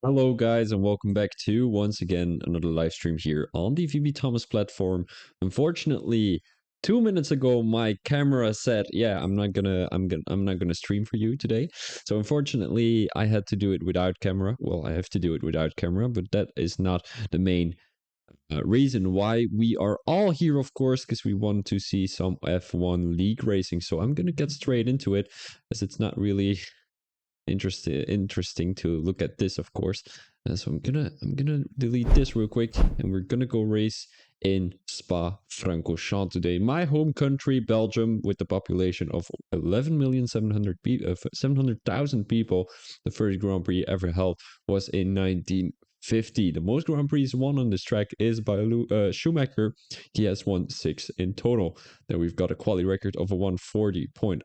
Hello, guys, and welcome back to once again another live stream here on the VB Thomas platform. Unfortunately, 2 minutes ago, my camera said, "Yeah, I'm not gonna stream for you today." So unfortunately, I had to do it without camera. Well, I have to do it without camera, but that is not the main reason why we are all here, of course, because we want to see some F1 league racing. So I'm gonna get straight into it, as it's not really interesting to look at this, of course. So I'm gonna delete this real quick, and we're gonna go race in Spa-Francorchamps today, my home country, Belgium, with the population of 11,700,000 people. The first Grand Prix ever held was in 1950. The most Grand Prix won on this track is by Schumacher. He has won 6 in total. Then we've got a quali record of a 140.4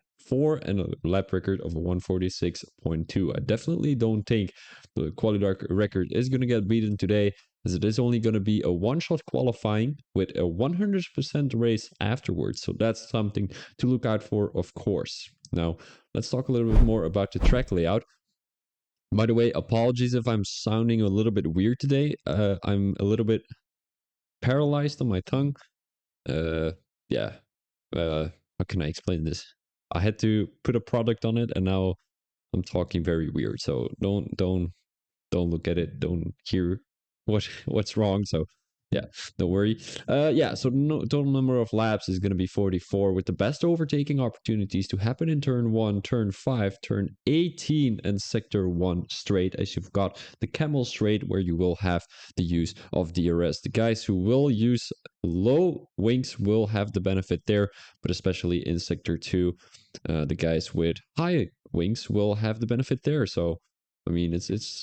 and a lap record of a 146.2. I definitely don't think the quality record is going to get beaten today, as it is only going to be a one-shot qualifying with a 100% race afterwards. So that's something to look out for, of course. Now, let's talk a little bit more about the track layout. By the way, apologies if I'm sounding a little bit weird today. I'm a little bit paralyzed on my tongue. Uh, yeah. How can I explain this? I had to put a product on it, and now I'm talking very weird. So don't look at it. Don't hear what's wrong. So yeah, don't worry. Yeah. So no, total number of laps is going to be 44, with the best overtaking opportunities to happen in turn 1, turn 5, turn 18, and sector 1 straight, as you've got the camel straight, where you will have the use of DRS. The guys who will use low wings will have the benefit there, but especially in sector 2, the guys with high wings will have the benefit there. So I mean, it's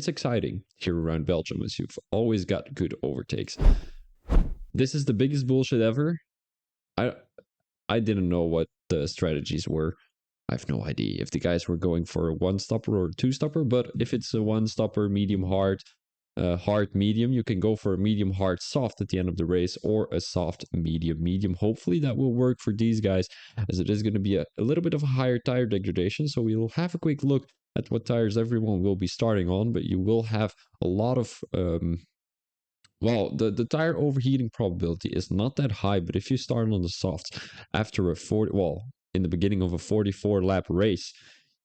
exciting here around Belgium, as you've always got good overtakes. This is the biggest bullshit ever. I I didn't know what the strategies were. I have no idea if the guys were going for a one stopper or a two stopper, but if it's a one stopper, medium hard, hard medium, you can go for a medium hard soft at the end of the race, or a soft medium medium. Hopefully that will work for these guys, as it is going to be a little bit of a higher tire degradation. So we will have a quick look at what tires everyone will be starting on, but you will have a lot of well, the tire overheating probability is not that high, but if you start on the softs after a 40, well, in the beginning of a 44 lap race,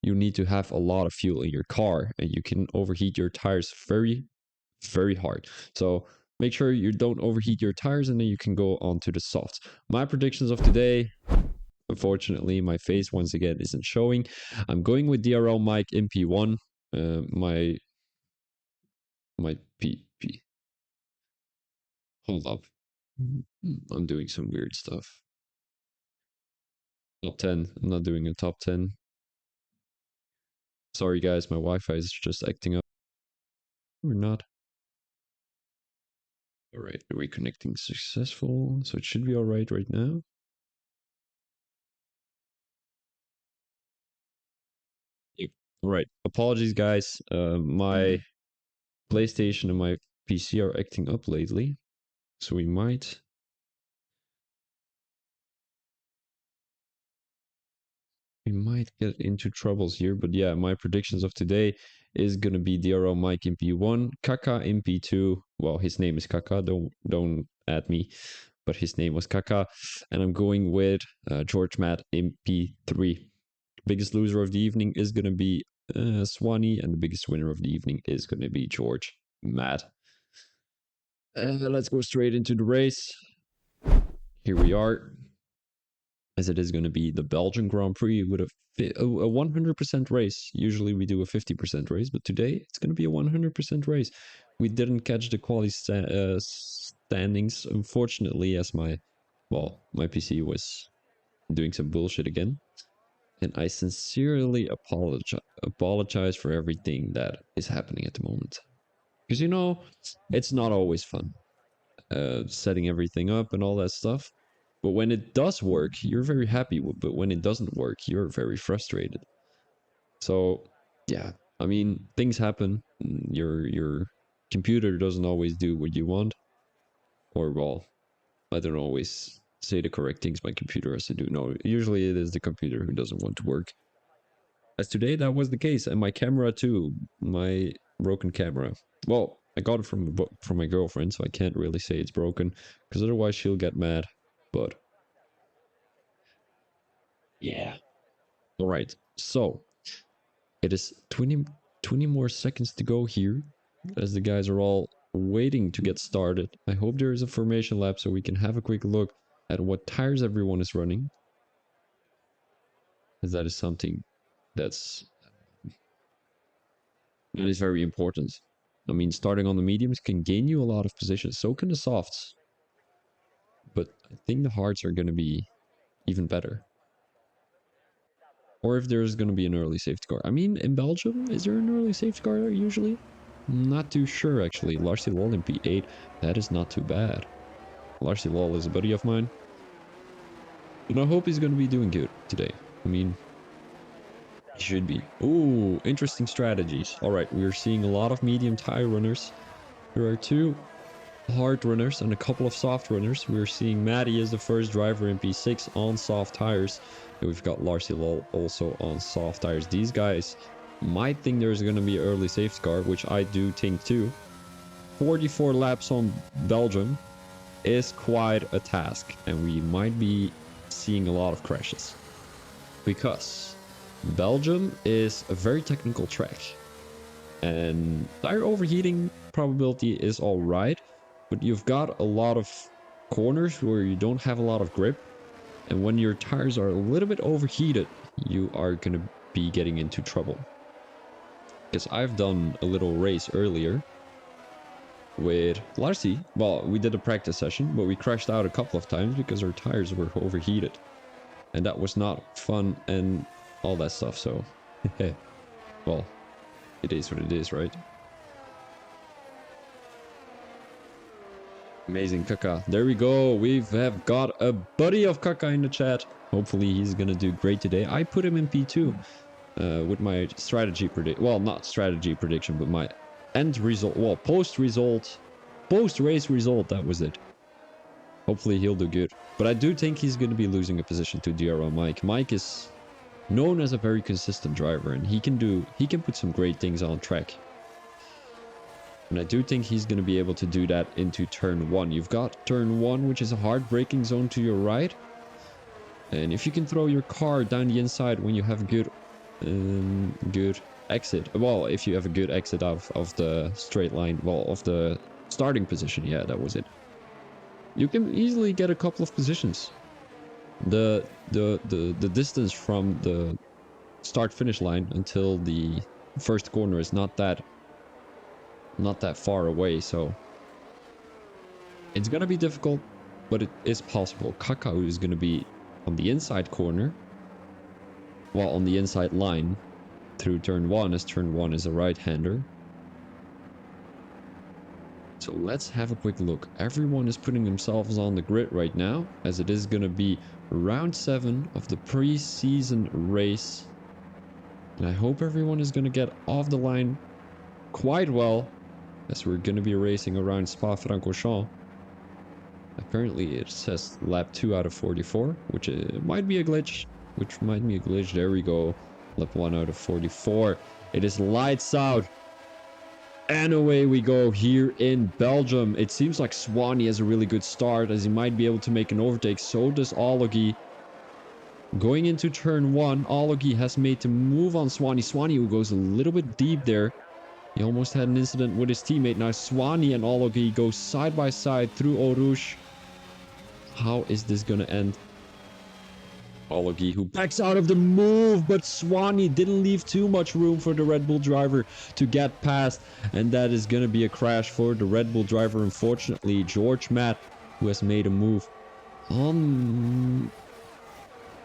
you need to have a lot of fuel in your car, and you can overheat your tires very, very hard. So make sure you don't overheat your tires, and then you can go on to the softs. My predictions of today, unfortunately, my face once again isn't showing. I'm going with DRL Mike MP1. My PP. Hold up. I'm doing some weird stuff. Top 10. I'm not doing a top 10. Sorry, guys. My Wi-Fi is just acting up. Or not. All right. Reconnecting successful. So it should be all right now. Yep. All right. Apologies, guys. My PlayStation and my PC are acting up lately. So we might get into troubles here. But yeah, my predictions of today is gonna be DRL Mike MP1, Kaka MP2. Well, his name is Kaka. Don't add me, but his name was Kaka, and I'm going with George Matt MP3. Biggest loser of the evening is gonna be Swanee, and the biggest winner of the evening is gonna be George Matt. Let's go straight into the race. Here we are, as it is going to be the Belgian Grand Prix with a 100% race. Usually we do a 50% race, but today it's going to be a 100% race. We didn't catch the quality standings, unfortunately, as my PC was doing some bullshit again. And I sincerely apologize for everything that is happening at the moment. Because, it's not always fun setting everything up and all that stuff. But when it does work, you're very happy. But when it doesn't work, you're very frustrated. So, yeah, I mean, things happen. Your computer doesn't always do what you want, or well, I don't always say the correct things my computer has to do. No, usually it is the computer who doesn't want to work. As today, that was the case, and my camera too. My Broken camera. Well, I got it from my girlfriend, so I can't really say it's broken, because otherwise she'll get mad. But yeah. All right. So it is 20 more seconds to go here, as the guys are all waiting to get started. I hope there is a formation lap so we can have a quick look at what tires everyone is running, as that is something that's that is very important. I mean, starting on the mediums can gain you a lot of positions. So can the softs. But I think the hards are going to be even better. Or if there's going to be an early safety car. I mean, in Belgium, is there an early safety car usually? Not too sure, actually. Larcy Lol in P8. That is not too bad. Larcy Lol is a buddy of mine. And I hope he's going to be doing good today. I mean, he should be. Ooh, interesting strategies. All right, we're seeing a lot of medium tire runners. There are 2 hard runners and a couple of soft runners. We're seeing Maddie as the first driver in P6 on soft tires. And we've got Larcy Lol also on soft tires. These guys might think there's going to be an early safety car, which I do think too. 44 laps on Belgium is quite a task, and we might be seeing a lot of crashes. Because Belgium is a very technical track. And tire overheating probability is alright, but you've got a lot of corners where you don't have a lot of grip. And when your tires are a little bit overheated, you are going to be getting into trouble. Because I've done a little race earlier with Larcy. Well, we did a practice session, but we crashed out a couple of times because our tires were overheated. And that was not fun and all that stuff, so... well, it is what it is, right? Amazing, Kaka. There we go. We have got a buddy of Kaka in the chat. Hopefully he's gonna do great today. I put him in P2 with my strategy predict. Well, not strategy prediction, but my end result. Well, post-race result. That was it. Hopefully he'll do good. But I do think he's gonna be losing a position to DRL Mike. Mike is known as a very consistent driver, and he can put some great things on track. And I do think he's going to be able to do that into turn 1. You've got turn 1, which is a hard braking zone to your right. And if you can throw your car down the inside when you have a good exit. Well, if you have a good exit of the straight line, well, of the starting position. Yeah, that was it. You can easily get a couple of positions. The distance from the start finish line until the first corner is not that far away, so it's gonna be difficult, but it is possible. Kakao is gonna be on the inside corner, well, on the inside line through turn 1, as turn 1 is a right-hander. So let's have a quick look. Everyone is putting themselves on the grid right now, as it is gonna be round 7 of the pre-season race, and I hope everyone is gonna get off the line quite well, as we're going to be racing around Spa-Francorchamps. Apparently it says lap 2 out of 44, which might be a glitch. There we go. Lap 1 out of 44. It is lights out. And away we go here in Belgium. It seems like Swanee has a really good start, as he might be able to make an overtake. So does Ologi. Going into turn 1, Ologi has made the move on Swanee. Swanee, who goes a little bit deep there. He almost had an incident with his teammate. Now Swanee and Ologi go side by side through Eau Rouge. How is this going to end? Ologi, who backs out of the move, but Swanee didn't leave too much room for the Red Bull driver to get past. And that is going to be a crash for the Red Bull driver, unfortunately. George Matt, who has made a move on...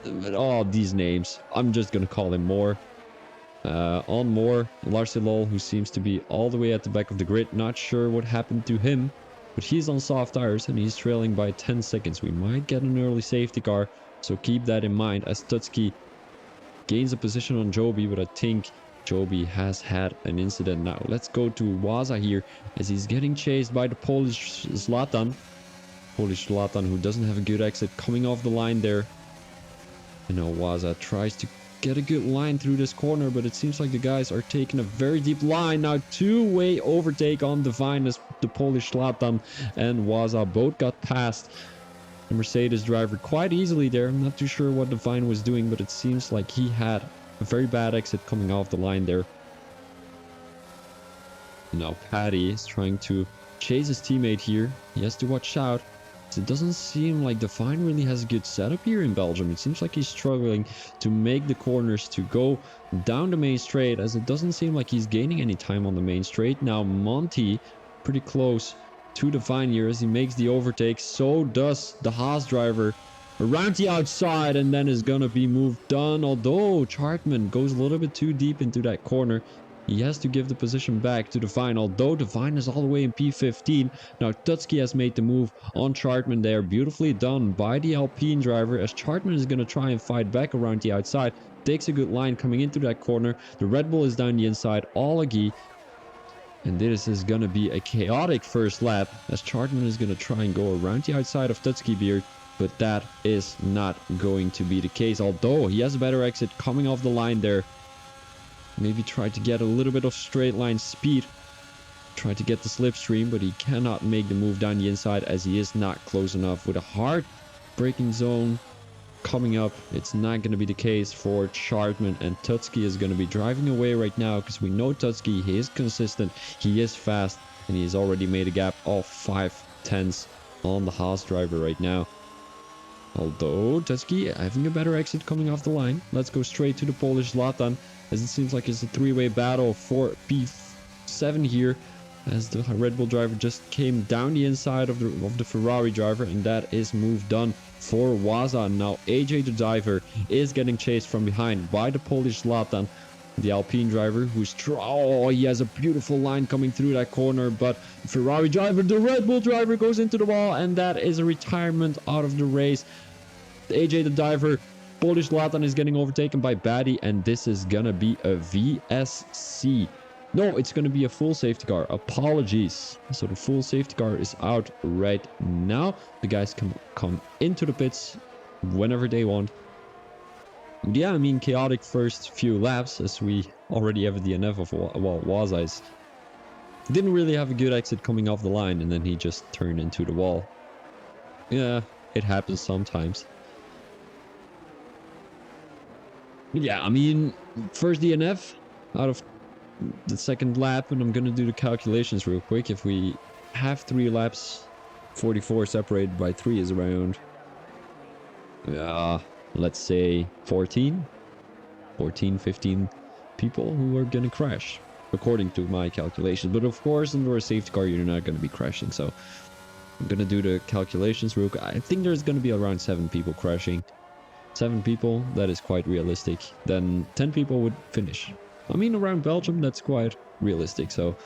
oh, these names. I'm just going to call him Moore. On Moore, Larcy Lol, who seems to be all the way at the back of the grid. Not sure what happened to him, but he's on soft tires and he's trailing by 10 seconds. We might get an early safety car, so keep that in mind as Tutski gains a position on Joby, but I think Joby has had an incident now. Let's go to Waza here, as he's getting chased by the Polish Zlatan. Polish Zlatan, who doesn't have a good exit, coming off the line there. And now Waza tries to get a good line through this corner, but it seems like the guys are taking a very deep line. Now, two-way overtake on Divine as the Polish Zlatan and Waza both got past the Mercedes driver quite easily there. I'm not too sure what Divine was doing, but it seems like he had a very bad exit coming off the line there. Now, Paddy is trying to chase his teammate here. He has to watch out. It doesn't seem like Divine really has a good setup here in Belgium. It seems like he's struggling to make the corners to go down the main straight, as it doesn't seem like he's gaining any time on the main straight. Now Monty pretty close to Divine here as he makes the overtake. So does the Haas driver around the outside, and then is gonna be moved on. Although Chartman goes a little bit too deep into that corner, he has to give the position back to Divine, although Divine is all the way in P15. Now Tutski has made the move on Chartman there. Beautifully done by the Alpine driver, as Chartman is going to try and fight back around the outside. Takes a good line coming into that corner. The Red Bull is down the inside. Alagi. And this is going to be a chaotic first lap, as Chartman is going to try and go around the outside of Tutski Beard. But that is not going to be the case, although he has a better exit coming off the line there. Maybe try to get a little bit of straight line speed. Try to get the slipstream, but he cannot make the move down the inside as he is not close enough. With a hard braking zone coming up, it's not going to be the case for Chartman, and Tutski is going to be driving away right now, because we know Tutski, he is consistent, he is fast, and he has already made a gap of 5/10 on the Haas driver right now. Although Tutski having a better exit coming off the line. Let's go straight to the Polish Zlatan, as it seems like it's a three-way battle for P7 here, as the Red Bull driver just came down the inside of the Ferrari driver, and that is move done for Waza. Now AJ the diver is getting chased from behind by the Polish Zlatan, the Alpine driver, who's he has a beautiful line coming through that corner, but Ferrari driver, the Red Bull driver, goes into the wall, and that is a retirement out of the race. AJ the diver, Polish Zlatan is getting overtaken by Batty, and this is gonna be a VSC. No, it's gonna be a full safety car. Apologies. So the full safety car is out right now. The guys can come into the pits whenever they want. Yeah, I mean, chaotic first few laps, as we already have a DNF of Waza didn't really have a good exit coming off the line, and then he just turned into the wall. Yeah, it happens sometimes. Yeah, I mean, first DNF out of the second lap, and I'm gonna do the calculations real quick. If we have 3 laps, 44 separated by 3 is around, let's say 15 people who are gonna crash, according to my calculations. But of course, under a safety car, you're not gonna be crashing. So I'm gonna do the calculations real quick. I think there's gonna be around 7 people crashing. 7 people, that is quite realistic. Then 10 people would finish. I mean, around Belgium, that's quite realistic. So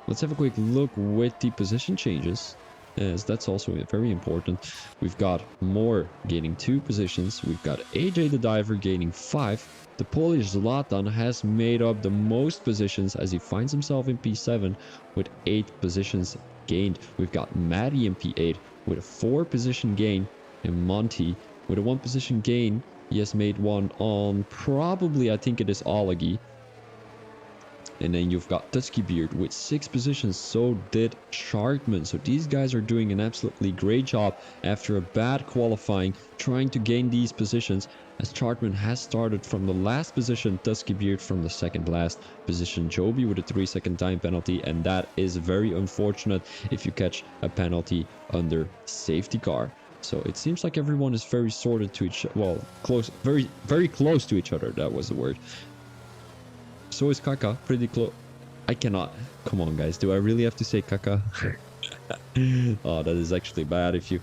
let's have a quick look with the position changes, as that's also very important. We've got Moore gaining 2 positions. We've got AJ the diver gaining 5. The Polish Zlatan has made up the most positions, as he finds himself in P7 with 8 positions gained. We've got Maddie in P8 with a 4 position gain, and Monty with a 1 position gain. He has made one on probably, I think it is Alagi. And then you've got Tusky Beard with 6 positions. So did Chartman. So these guys are doing an absolutely great job after a bad qualifying, trying to gain these positions, as Chartman has started from the last position, Tusky Beard from the second last position, Joby with a 3-second time penalty, and that is very unfortunate if you catch a penalty under safety car. So it seems like everyone is very sorted to each, well, close, very close to each other. That was the word. So is Kaka, pretty close. I cannot. Come on, guys. Do I really have to say Kaka? Oh, that is actually bad if you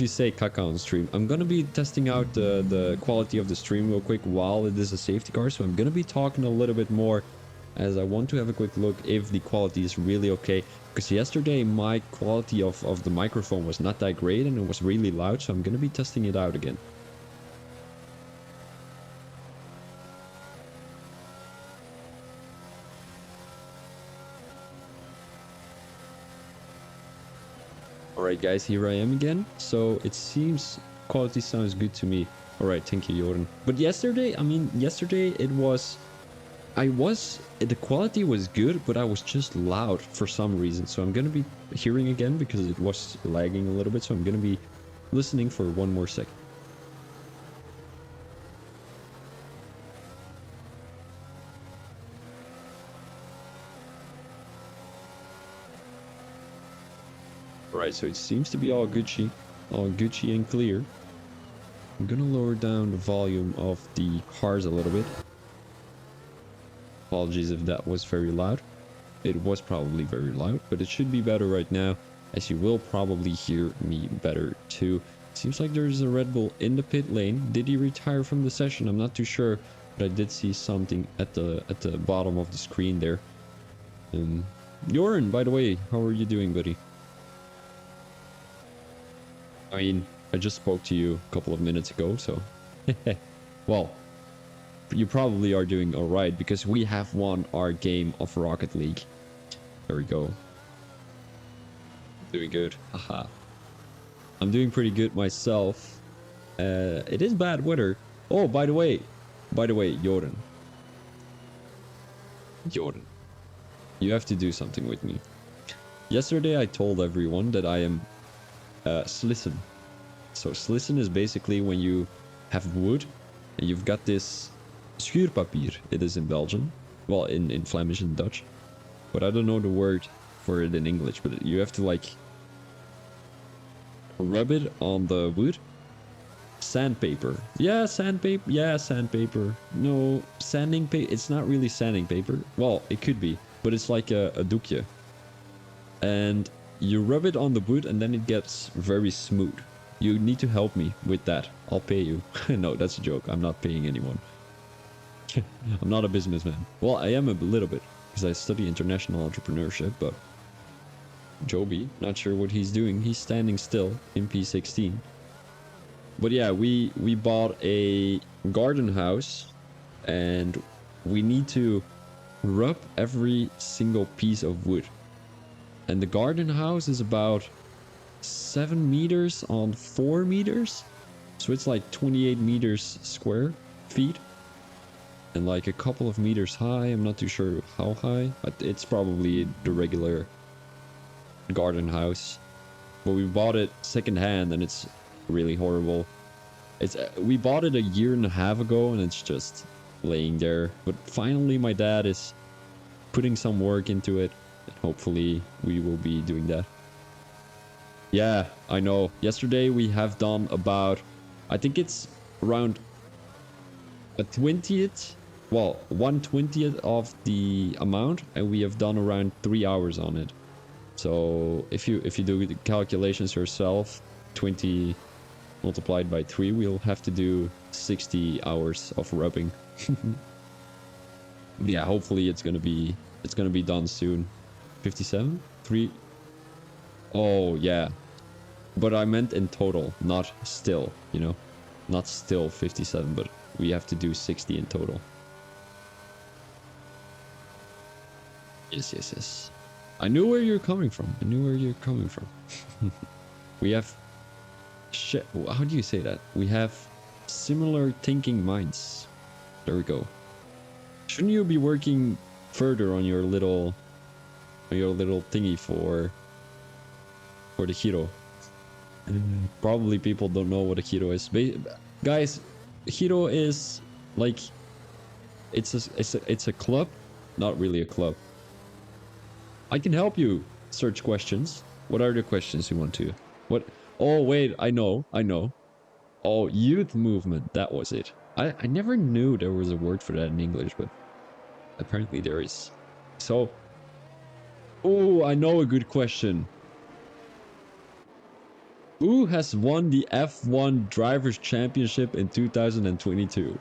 say Kaka on stream. I'm gonna be testing out the quality of the stream real quick while it is a safety car. So I'm gonna be talking a little bit more, as I want to have a quick look if the quality is really okay. Because yesterday my quality of the microphone was not that great, and it was really loud. So I'm gonna be testing it out again. Alright guys, here I am again. So it seems quality sounds good to me. All right, thank you, Jordan. But yesterday, I mean, yesterday the quality was good, but I was just loud for some reason. So I'm gonna be hearing again because it was lagging a little bit. So I'm gonna be listening for one more second. All right, so it seems to be all Gucci and clear. I'm gonna lower down the volume of the cars a little bit. Apologies if that was very loud. It was probably very loud, but it should be better right now, as you will probably hear me better too. Seems like there's a Red Bull in the pit lane. Did he retire from the session? I'm not too sure, but I did see something at the bottom of the screen there. Joran, by the way, how are you doing, buddy? I mean, I just spoke to you a couple of minutes ago, so... Well, you probably are doing alright, because we have won our game of Rocket League. There we go. Doing good. Haha. I'm doing pretty good myself. It is bad weather. Oh, by the way, Jordan. Jordan. You have to do something with me. Yesterday I told everyone that I am slissen. So slissen is basically when you have wood and you've got this schuurpapier. It is in Belgium. Well, in Flemish and Dutch. But I don't know the word for it in English. But you have to like rub it on the wood. Sandpaper. Yeah, sandpaper. Yeah, sandpaper. No, sanding paper. It's not really sanding paper. Well, it could be. But it's like a doekje. And you rub it on the wood and then it gets very smooth. You need to help me with that. I'll pay you. No, that's a joke. I'm not paying anyone. I'm not a businessman. Well, I am a little bit. Because I study international entrepreneurship, but... Joby, not sure what he's doing. He's standing still in P16. But yeah, we bought a garden house. And we need to rub every single piece of wood. And the garden house is about 7 meters on 4 meters. So it's like 28 meters square feet. And like a couple of meters high. I'm not too sure how high. But it's probably the regular garden house. But we bought it secondhand and it's really horrible. We bought it a year and a half ago and it's just laying there. But finally my dad is putting some work into it. And hopefully we will be doing that. Yeah, I know. Yesterday we have done about, I think it's around a 20th, well, 1/20th of the amount, and we have done around 3 hours on it. So if you do the calculations yourself, 20 multiplied by 3, we'll have to do 60 hours of rubbing. Yeah, hopefully it's gonna be done soon. 57? 3? Oh, yeah. But I meant in total, not still, you know? Not still 57, but we have to do 60 in total. Yes. I knew where you're coming from. We have... How do you say that? We have similar thinking minds. There we go. Shouldn't you be working further on your little thingy for the hero? Probably people don't know what a hero is. Guys, hero is like it's a club, not really a club. I can help you search questions. What are the questions you want to? What? Oh wait, I know. Oh, youth movement. That was it. I never knew there was a word for that in English, but apparently there is. So, oh, I know a good question. Who has won the F1 Drivers' Championship in 2022?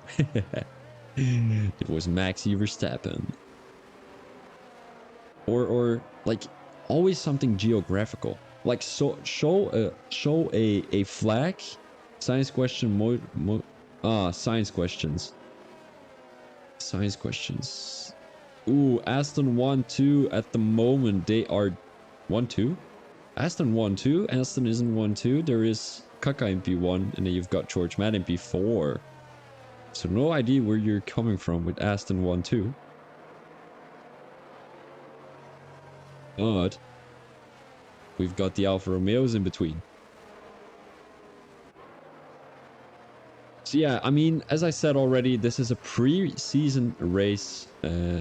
It was Maxi Verstappen. Or like always something geographical. Like show a flag. Science question science questions. Science questions. Ooh, Aston 1-2 at the moment. They are 1-2. Aston 1-2. Aston isn't 1-2. There is Kaka in P1, and then you've got George Matt in P4. So no idea where you're coming from with Aston 1-2. But we've got the Alfa Romeos in between. So yeah, I mean, as I said already, this is a pre-season race.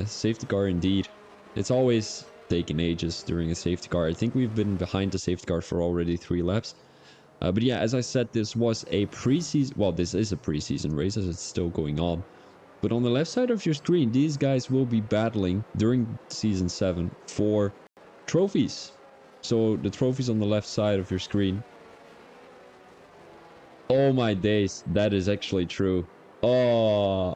Safety car indeed. It's always taking ages during a safety car. I think we've been behind the safety car for already 3 laps. But yeah, as I said, this was a pre-season... Well, this is a pre-season race as it's still going on. But on the left side of your screen, these guys will be battling during Season 7 for trophies. So the trophies on the left side of your screen. Oh my days, that is actually true. Oh,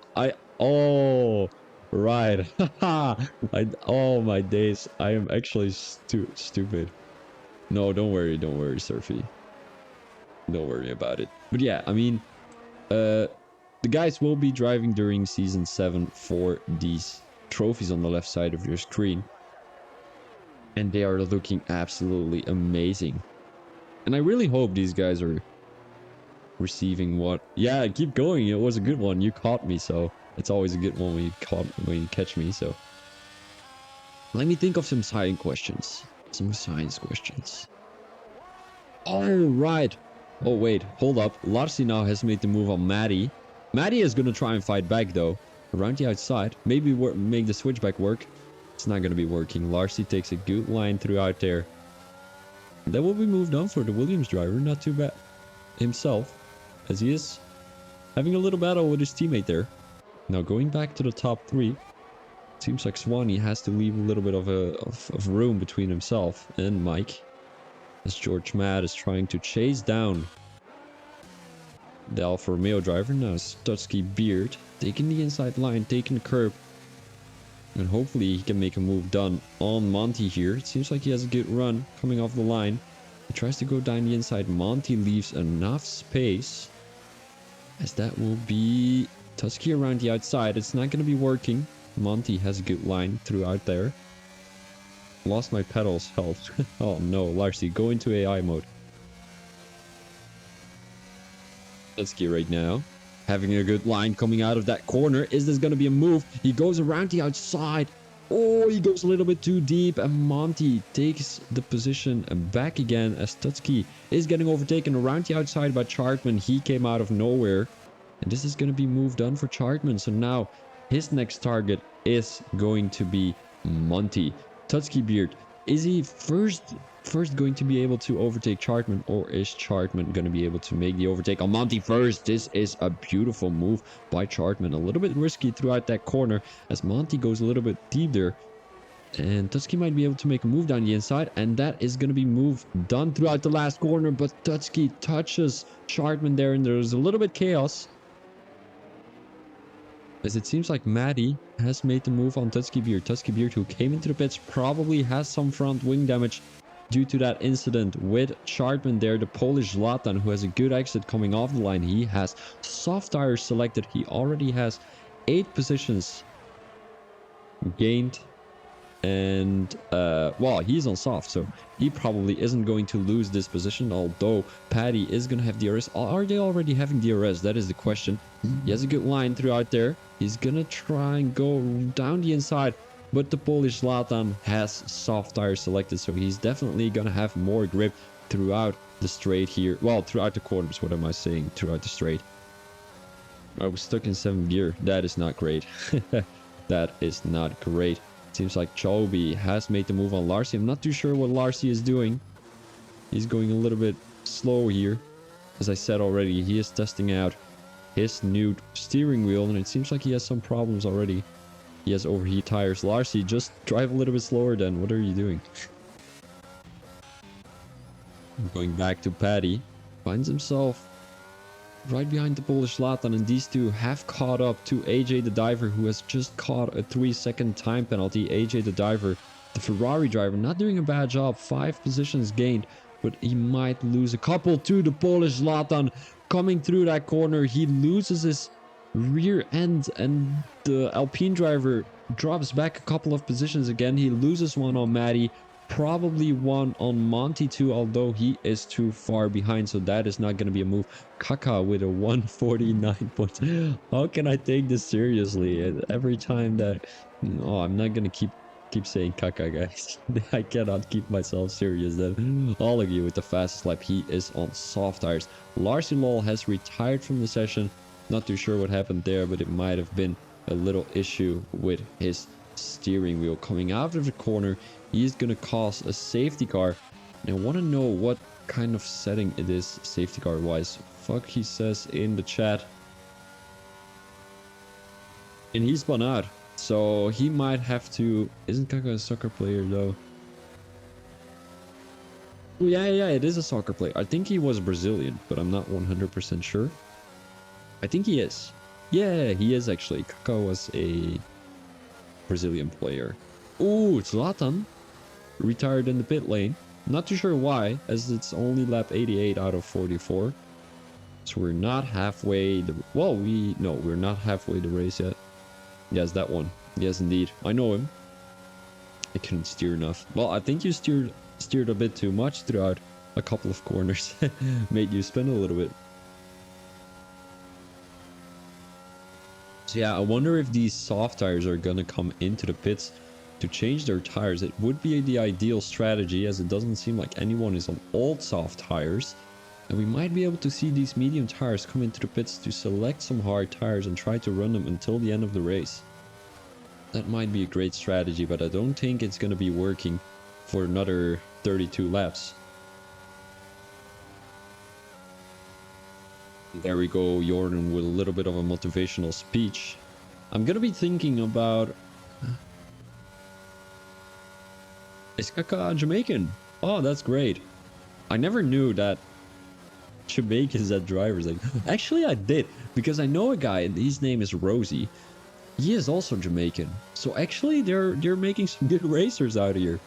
right. Oh my days, I am actually stupid. No, don't worry, Surfy. Don't worry about it. But yeah, I mean, the guys will be driving during Season 7 for these trophies on the left side of your screen. And they are looking absolutely amazing. And I really hope these guys are receiving what... Yeah, keep going. It was a good one. You caught me, so it's always a good one when you catch me, so... Let me think of some science questions. Oh, right. Oh, wait. Hold up. Larsi now has made the move on Maddie. Maddie is gonna try and fight back, though. Around the outside. Maybe make the switchback work. It's not gonna be working. Larsi takes a good line throughout there. That will be moved on for the Williams driver. Not too bad himself, as he is having a little battle with his teammate there. Now going back to the top 3. Seems like Swanee has to leave a little bit of room between himself and Mike. As George Matt is trying to chase down the Alfa Romeo driver. Now Stutsky Beard taking the inside line, taking the curb. And hopefully he can make a move done on Monty here. It seems like he has a good run coming off the line. He tries to go down the inside. Monty leaves enough space. As that will be Tusky around the outside. It's not going to be working. Monty has a good line throughout there. Lost my pedals. Help. Oh no, Larcy, go into AI mode. Tusky right now. Having a good line coming out of that corner. Is this going to be a move? He goes around the outside. Oh, he goes a little bit too deep. And Monty takes the position back again as Tutsky is getting overtaken around the outside by Chartman. He came out of nowhere. And this is going to be moved on for Chartman. So now his next target is going to be Monty. Tutsky Beard. Is he first going to be able to overtake Chartman, or is Chartman going to be able to make the overtake on Monty first? This is a beautiful move by Chartman. A little bit risky throughout that corner as Monty goes a little bit deep there. And Tutsky might be able to make a move down the inside, and that is going to be move done throughout the last corner. But Tutsky touches Chartman there, and there's a little bit chaos. As it seems like Maddie has made the move on Tutsky Beard. Tutsky Beard, who came into the pits, probably has some front wing damage due to that incident with Chartman there. The Polish Zlatan, who has a good exit coming off the line. He has soft tires selected. He already has 8 positions gained. And, well, he's on soft, so he probably isn't going to lose this position, although Paddy is going to have DRS. Are they already having DRS? That is the question. He has a good line throughout there. He's going to try and go down the inside, but the Polish Zlatan has soft tires selected, so he's definitely going to have more grip throughout the straight here. Well, throughout the corners, what am I saying? Throughout the straight. I was stuck in 7th gear. That is not great. That is not great. Seems like Chobi has made the move on Larcy. I'm not too sure what Larcy is doing. He's going a little bit slow here. As I said already, he is testing out his new steering wheel, and it seems like he has some problems already. He has overheat tires. Larcy, just drive a little bit slower then. What are you doing? Going back to Paddy. Finds himself right behind the Polish Zlatan, and these two have caught up to AJ the diver, who has just caught a 3-second time penalty. AJ the diver, the Ferrari driver, not doing a bad job. 5 positions gained, but he might lose a couple to the Polish Zlatan. Coming through that corner, he loses his rear end, and the Alpine driver drops back a couple of positions again. He loses one on Maddie. Probably one on Monty too, although he is too far behind, so that is not going to be a move. Kaka with a 149 points. How can I take this seriously? Every time that... Oh, I'm not going to keep saying Kaka, guys. I cannot keep myself serious then. All of you with the fastest lap. He is on soft tires. Larcy Lol has retired from the session. Not too sure what happened there, but it might have been a little issue with his steering wheel. Coming out of the corner, he's gonna cause a safety car. And I want to know what kind of setting it is safety car wise. Fuck, he says in the chat. And he spun out, so he might have to... Isn't Kaka a soccer player though? Oh, yeah, it is a soccer player. I think he was Brazilian, but I'm not 100% sure. I think he is. Yeah, he is actually. Kaka was a Brazilian player. Ooh, Zlatan retired in the pit lane. Not too sure why, as it's only lap 88 out of 44. So we're not halfway the... Well, we're not halfway the race yet. Yes, that one. Yes, indeed. I know him. I couldn't steer enough. Well, I think you steered a bit too much throughout a couple of corners. Made you spin a little bit. So yeah, I wonder if these soft tires are gonna come into the pits to change their tires. It would be the ideal strategy, as it doesn't seem like anyone is on old soft tires. And we might be able to see these medium tires come into the pits to select some hard tires and try to run them until the end of the race. That might be a great strategy, but I don't think it's gonna be working for another 32 laps. There we go, Jordan with a little bit of a motivational speech. I'm gonna be thinking about... Is Kaka Jamaican? Oh, that's great. I never knew that Jamaicans had drivers. Like, actually, I did, because I know a guy, and his name is Rosie. He is also Jamaican. So actually, they're making some good racers out here.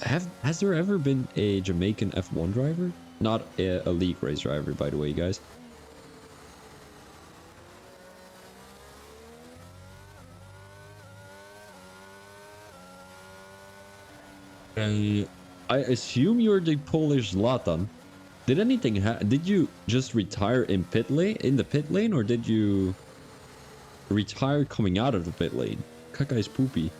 Has there ever been a Jamaican F1 driver? Not a league race driver, by the way, guys. I assume you're the Polish Zlatan. Did anything did you just retire in the pit lane, or did you retire coming out of the pit lane? Kaka is poopy.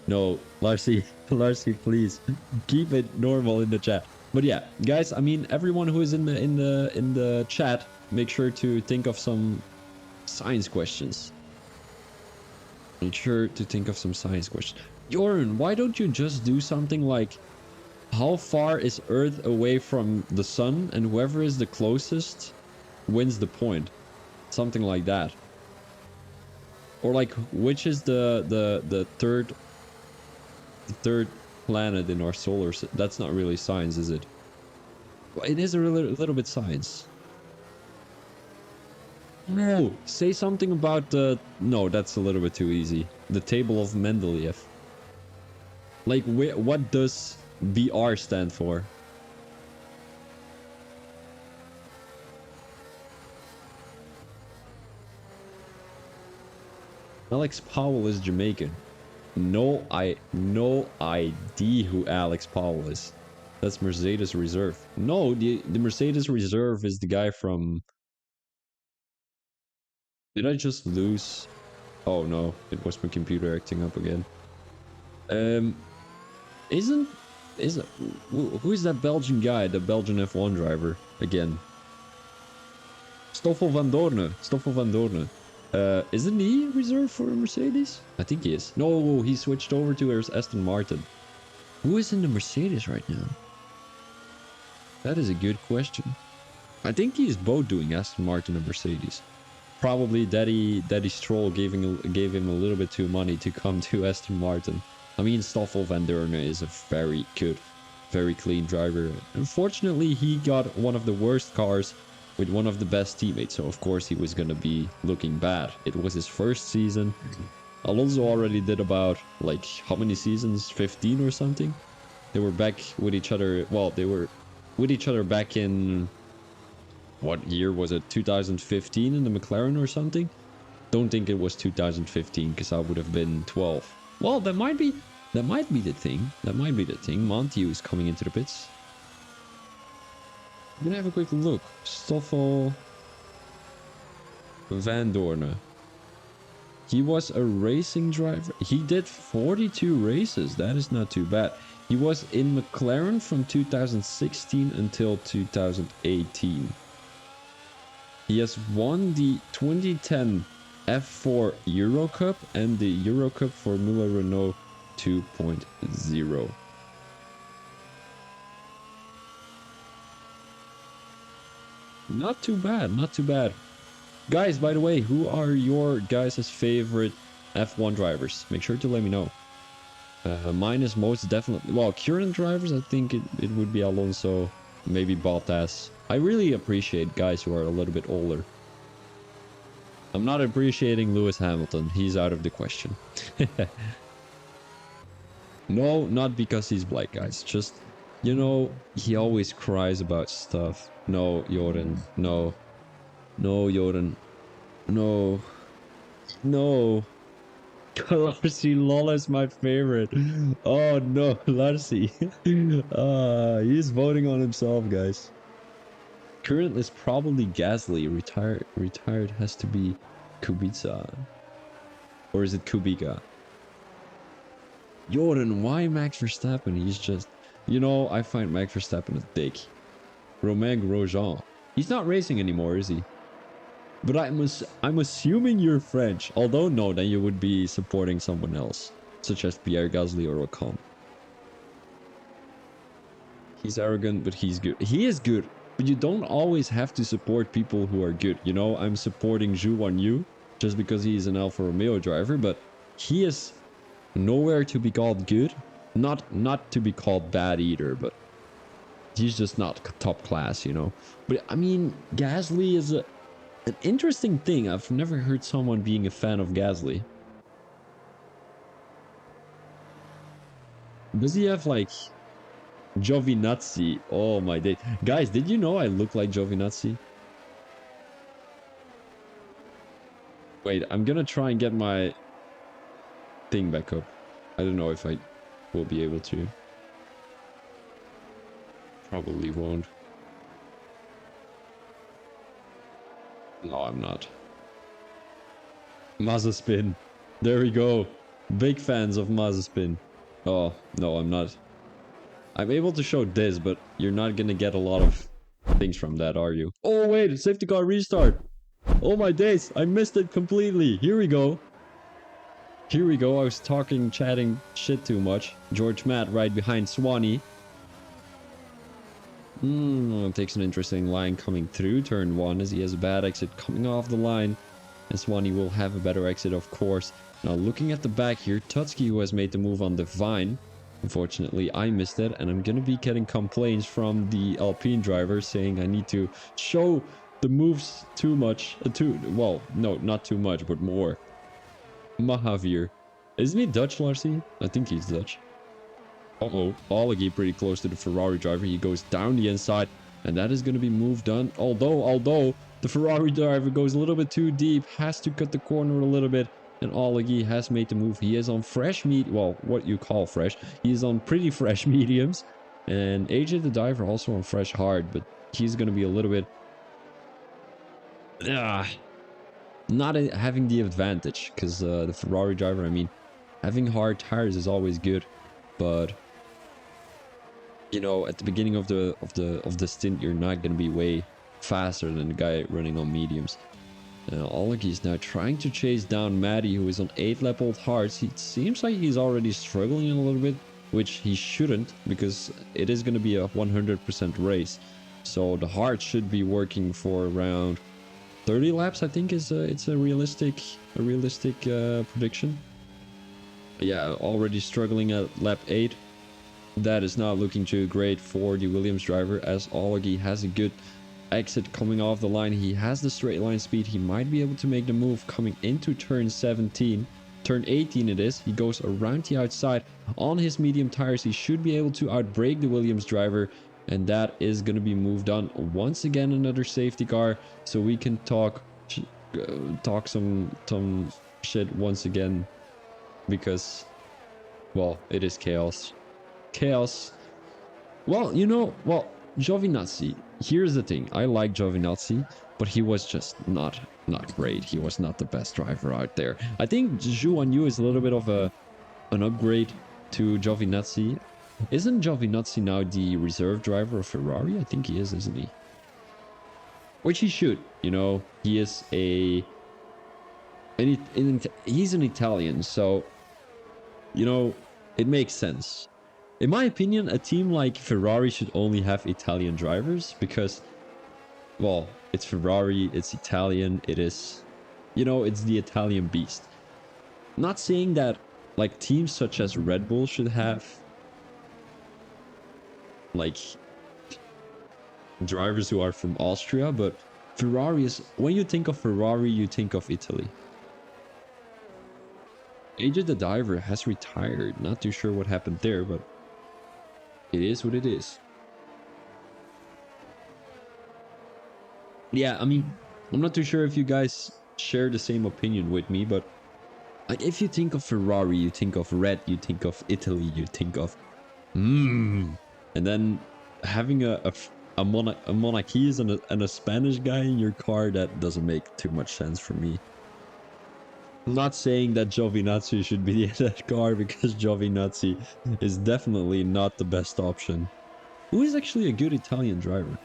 No, Larcy, please keep it normal in the chat. But yeah, guys, I mean, everyone who is in the chat, make sure to think of some science questions. Make sure to think of some science questions. Joran, why don't you just do something like, how far is Earth away from the sun, and whoever is the closest wins the point? Something like that. Or like, which is the third planet in our solar system? That's not really science, is it? Well, it is a little bit science. No, say something about the... No, that's a little bit too easy. The table of Mendeleev. Like, what does BR stand for? Alex Powell is Jamaican. No idea who Alex Powell is. That's Mercedes Reserve. No, the Mercedes Reserve is the guy from... Did I just lose? Oh no, it was my computer acting up again. Who is that Belgian guy, the Belgian F1 driver again? Stoffel van Doorne. Isn't he reserved for Mercedes? I think he is. No, he switched over to Aston Martin. Who is in the Mercedes right now? That is a good question. I think he's both doing Aston Martin and Mercedes. Probably Daddy Stroll gave him a little bit too money to come to Aston Martin. I mean, Stoffel van Doorne is a very good, very clean driver. Unfortunately, he got one of the worst cars with one of the best teammates, so of course he was gonna be looking bad. It was his first season. Alonso already did about, like, how many seasons? 15 or something? They were back with each other. Well, they were with each other back in... What year was it? 2015 in the McLaren or something? Don't think it was 2015, because I would have been 12. Well, that might be... That might be the thing. That might be the thing. Montiu is coming into the pits. I'm gonna have a quick look. Stoffel Van Dorne. He was a racing driver. He did 42 races. That is not too bad. He was in McLaren from 2016 until 2018. He has won the 2010 F4 Euro Cup and the Euro Cup Formula Renault 2.0. Not too bad, not too bad. Guys, by the way, who are your guys' favorite F1 drivers? Make sure to let me know. Mine is most definitely... Well, current drivers, I think it would be Alonso, maybe Bottas. I really appreciate guys who are a little bit older. I'm not appreciating Lewis Hamilton. He's out of the question. No, not because he's black, guys. Just, you know, he always cries about stuff. No, Jordan. No. No, Jordan. No. No. Larcy Lola is my favorite. Oh no, Larcy. He's voting on himself, guys. Current is probably Gasly. Retired has to be Kubica. Or is it Kubica? Jordan, why Max Verstappen? He's just... You know, I find Max Verstappen a dick. Romain Grosjean. He's not racing anymore, is he? But I'm assuming you're French. Although no, then you would be supporting someone else. Such as Pierre Gasly or Ocon. He's arrogant, but he's good. He is good. But you don't always have to support people who are good. You know, I'm supporting Zhu Wanyu just because he's an Alfa Romeo driver. But he is nowhere to be called good. Not to be called bad either, but he's just not top class, you know. But I mean, Gasly is an interesting thing. I've never heard someone being a fan of Gasly. Does he have like Giovinazzi? Oh my day. Guys, did you know I look like Giovinazzi? Wait, I'm gonna try and get my thing back up. I don't know if I will be able to. Probably won't. No, I'm not. Mazepin. There we go. Big fans of Mazepin. Oh, no, I'm not. I'm able to show this, but you're not gonna get a lot of things from that, are you? Oh, wait, safety car restart. Oh my days, I missed it completely. Here we go. Here we go. I was chatting shit too much. George Matt right behind Swanee. Takes an interesting line coming through turn 1 as he has a bad exit coming off the line. And Swanee will have a better exit, of course. Now looking at the back here, Tutski, who has made the move on Divine. Unfortunately, I missed it, and I'm gonna be getting complaints from the Alpine driver saying I need to show the moves too much. Well, no, not too much, but more. Mahavir. Isn't he Dutch, Larcy? I think he's Dutch. Uh-oh, Olegui pretty close to the Ferrari driver. He goes down the inside, and that is going to be moved on. Although the Ferrari driver goes a little bit too deep, has to cut the corner a little bit, and Olegui has made the move. He is on fresh well, what you call fresh. He is on pretty fresh mediums, and AJ the driver also on fresh hard, but he's going to be a little bit not having the advantage, because the Ferrari driver, I mean, having hard tires is always good, but you know, at the beginning of the stint, you're not going to be way faster than the guy running on mediums. Olegui is now trying to chase down Maddie, who is on 8 lap old hards. It seems like he's already struggling a little bit, which he shouldn't, because it is going to be a 100% race. So the hard should be working for around 30 laps, I think it's a realistic prediction. Yeah, already struggling at lap 8. That is not looking too great for the Williams driver, as Olegui has a good exit coming off the line. He has the straight line speed. He might be able to make the move coming into turn 17. Turn 18 it is. He goes around the outside on his medium tires. He should be able to outbrake the Williams driver, and that is going to be moved on. Once again, another safety car, so we can talk some shit once again, because Well, it is chaos. Chaos. Well, you know, well, Giovinazzi. Here's the thing. I like Giovinazzi, but he was just not great. He was not the best driver out there. I think Zhu Yu is a little bit of an upgrade to Giovinazzi. Isn't Giovinazzi now the reserve driver of Ferrari? I think he is, isn't he? Which he should. You know, he is he's an Italian, so you know it makes sense. In my opinion, a team like Ferrari should only have Italian drivers because, well, it's Ferrari, it's Italian, it is, you know, it's the Italian beast. Not saying that like teams such as Red Bull should have like drivers who are from Austria, but Ferrari is, when you think of Ferrari, you think of Italy. AJ the Diver has retired. Not too sure what happened there, but it is what it is. Yeah, I mean, I'm not too sure if you guys share the same opinion with me, but like if you think of Ferrari, you think of red, you think of Italy, you think of and then having a Monarchies and a Spanish guy in your car, that doesn't make too much sense for me. I'm not saying that Giovinazzi should be in that car because Giovinazzi is definitely not the best option. Who is actually a good Italian driver?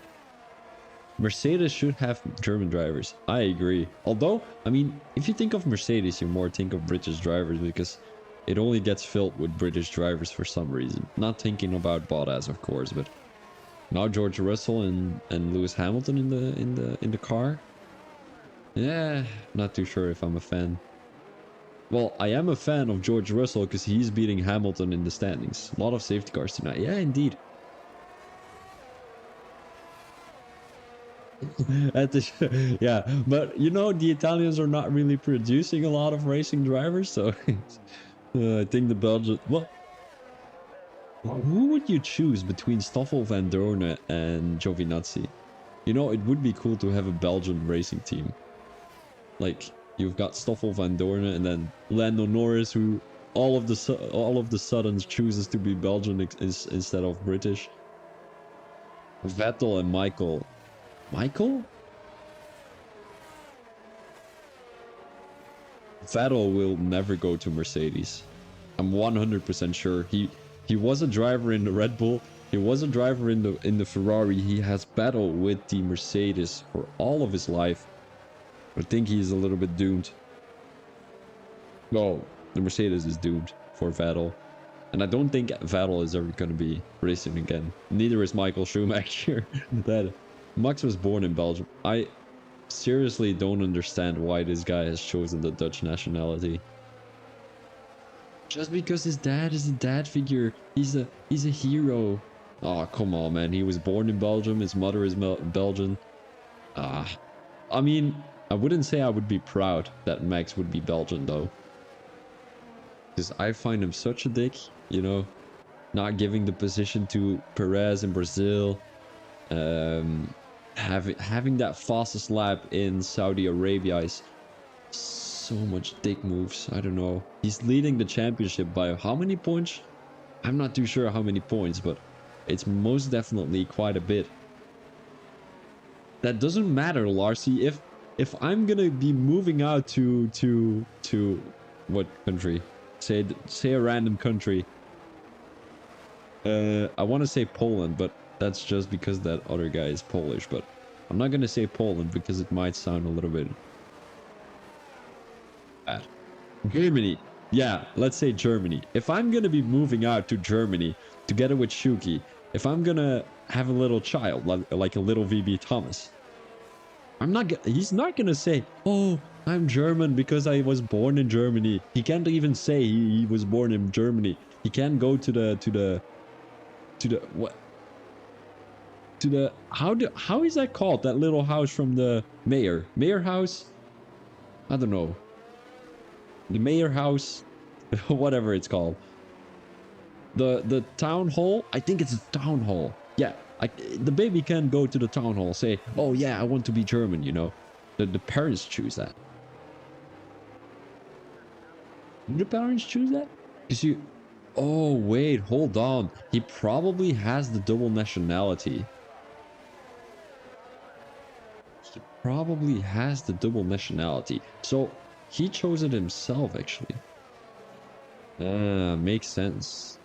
Mercedes should have German drivers. I agree. Although, I mean, if you think of Mercedes, you more think of British drivers because it only gets filled with British drivers for some reason. Not thinking about Bottas, of course, but now George Russell and Lewis Hamilton in the car. Yeah, not too sure if I'm a fan. Well, I am a fan of George Russell because he's beating Hamilton in the standings. A lot of safety cars tonight. Yeah, indeed. Yeah, but you know, the Italians are not really producing a lot of racing drivers, so I think the Belgian. Well, who would you choose between Stoffel van Dorn and Giovinazzi? You know, it would be cool to have a Belgian racing team. Like you've got Stoffel van Dorn and then Lando Norris, who all of the sudden chooses to be Belgian instead of British. Vettel and Michael. Michael? Vettel will never go to Mercedes. I'm 100% sure. He was a driver in the Red Bull. He was a driver in the Ferrari. He has battled with the Mercedes for all of his life. I think he's a little bit doomed. Well, the Mercedes is doomed for Vettel. And I don't think Vettel is ever going to be racing again. Neither is Michael Schumacher. That Max was born in Belgium. I seriously don't understand why this guy has chosen the Dutch nationality. Just because his dad is a dad figure. He's a hero. Oh, come on, man. He was born in Belgium. His mother is Belgian. I mean, I wouldn't say I would be proud that Max would be Belgian, though. Because I find him such a dick, you know. Not giving the position to Perez in Brazil. Having that fastest lap in Saudi Arabia is so much dick moves. I don't know. He's leading the championship by how many points? I'm not too sure how many points, but it's most definitely quite a bit. That doesn't matter, Larcy. If I'm gonna be moving out to what country? Say a random country. I want to say Poland, but that's just because that other guy is Polish. But I'm not gonna say Poland because it might sound a little bit bad. Germany. Yeah, let's say Germany. If I'm gonna be moving out to Germany together with Shuki, if I'm gonna have a little child, like a little VB Thomas, he's not gonna say, oh, I'm German because I was born in Germany. He can't even say he was born in Germany. He can't go to the how is that called? That little house from the mayor house? I don't know. The mayor house, whatever it's called. The town hall. I think it's a town hall. Yeah, the baby can go to the town hall, say, oh yeah, I want to be German, you know. The parents choose that. Do the parents choose that? Because Oh, wait, hold on. He probably has the double nationality. He probably has the double nationality. So he chose it himself, actually. Makes sense.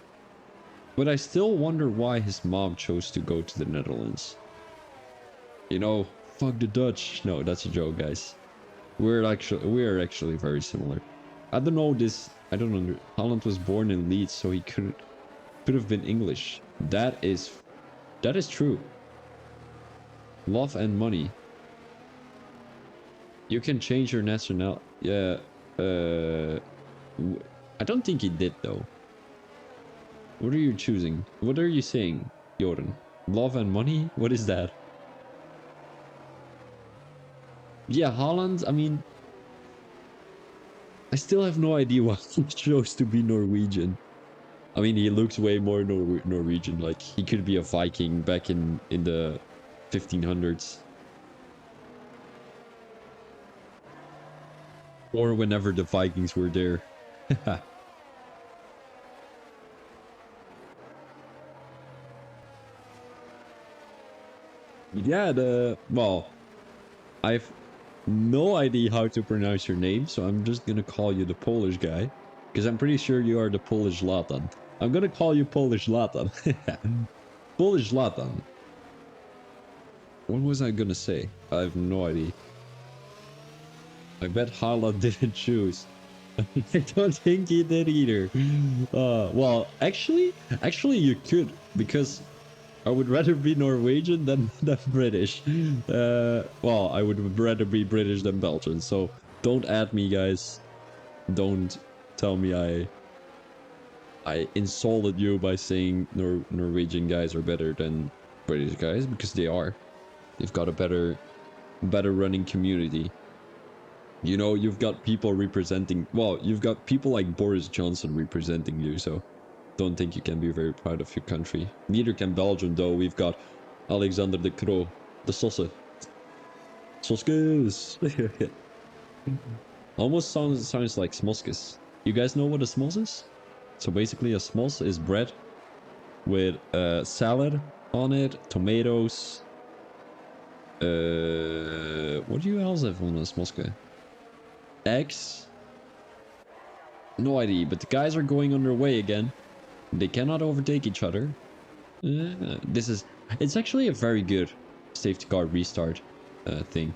But I still wonder why his mom chose to go to the Netherlands. You know, fuck the Dutch. No, that's a joke, guys. We're actually very similar. I don't know this. I don't know. Holland was born in Leeds, so he could have been English. That is true. Love and money. You can change your nationality. Yeah. I don't think he did though. What are you choosing? What are you saying, Jordan? Love and money? What is that? Yeah, Holland. I mean, I still have no idea why he chose to be Norwegian. I mean, he looks way more Norwegian. Like he could be a Viking back in the 1500s, or whenever the Vikings were there. Yeah, well, I've no idea how to pronounce your name, so I'm just gonna call you the Polish guy, because I'm pretty sure you are the Polish Latan. I'm gonna call you Polish Latan. Polish Latan. What was I gonna say? I have no idea. I bet Hala didn't choose. I don't think he did either. Well, actually, you could, because I would rather be Norwegian than British. Well, I would rather be British than Belgian. So don't add me, guys. Don't tell me I insulted you by saying Norwegian guys are better than British guys, because they are. They've got a better running community. You know, you've got people representing. Well, you've got people like Boris Johnson representing you. So don't think you can be very proud of your country. Neither can Belgium, though. We've got Alexander de Croo, the Sosse. Soskes. Almost sounds like smoskes. You guys know what a smos is? So basically a smos is bread with salad on it, tomatoes. What do you else have on a smoske? Eggs? No idea, but the guys are going underway again. They cannot overtake each other. It's actually a very good safety car restart thing.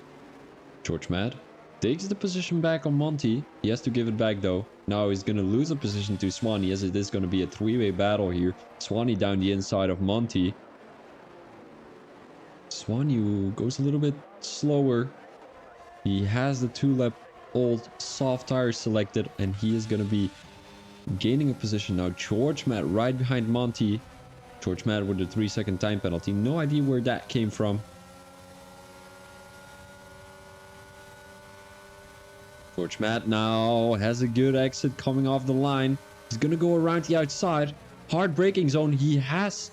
George Mad takes the position back on Monty. He has to give it back though. Now he's going to lose a position to Swanee, as it is going to be a three-way battle here. Swanee down the inside of Monty. Swanee goes a little bit slower. He has the 2-lap-old soft tires selected, and he is going to be gaining a position now. George Matt right behind Monty. George Matt with a 3-second time penalty. No idea where that came from. George Matt now has a good exit coming off the line. He's going to go around the outside. Hard braking zone. He has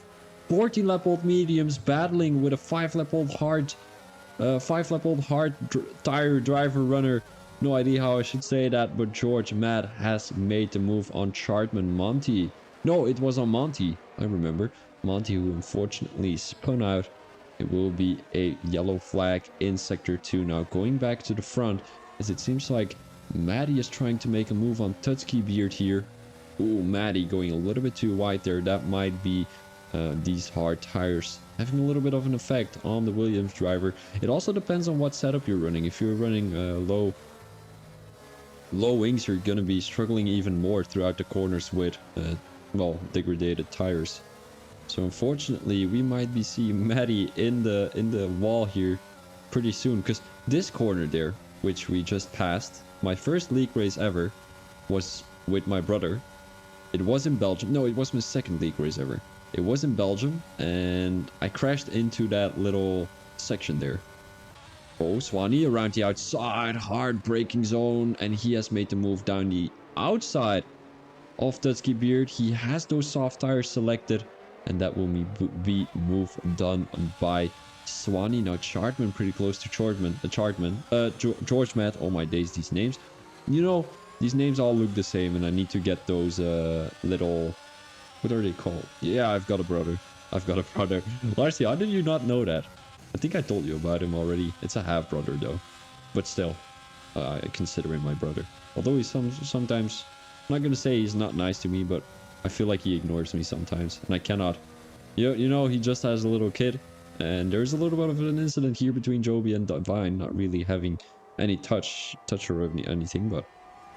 14-lap-old mediums battling with a 5-lap-old hard tire driver runner. No idea how I should say that, but George Matt has made the move on Chartman Monty. No, it was on Monty. I remember. Monty, who unfortunately spun out. It will be a yellow flag in Sector 2 now. Going back to the front, as it seems like Maddie is trying to make a move on Tutski Beard here. Ooh, Maddie going a little bit too wide there. That might be these hard tires having a little bit of an effect on the Williams driver. It also depends on what setup you're running. If you're running low wings, you're going to be struggling even more throughout the corners with, well, degraded tires. So unfortunately, we might be seeing Maddie in the wall here pretty soon, because this corner there, which we just passed, my first league race ever was with my brother. It was in Belgium. No, it was my second league race ever. It was in Belgium, and I crashed into that little section there. Oh, Swanee around the outside, hard braking zone, and he has made the move down the outside of Dutski Beard. He has those soft tires selected, and that will be move done by Swanee. Now Chartman pretty close to George Matt. Oh my days, these names. You know, these names all look the same, and I need to get those little What are they called? Yeah, I've got a brother. I've got a brother. Larcy, how did you not know that? I think I told you about him already. It's a half brother though, but still, I consider him my brother. Although he's sometimes, I'm not gonna say he's not nice to me, but I feel like he ignores me sometimes, and I cannot. You know, he just has a little kid, and there's a little bit of an incident here between Joby and Divine, not really having any touch or anything, but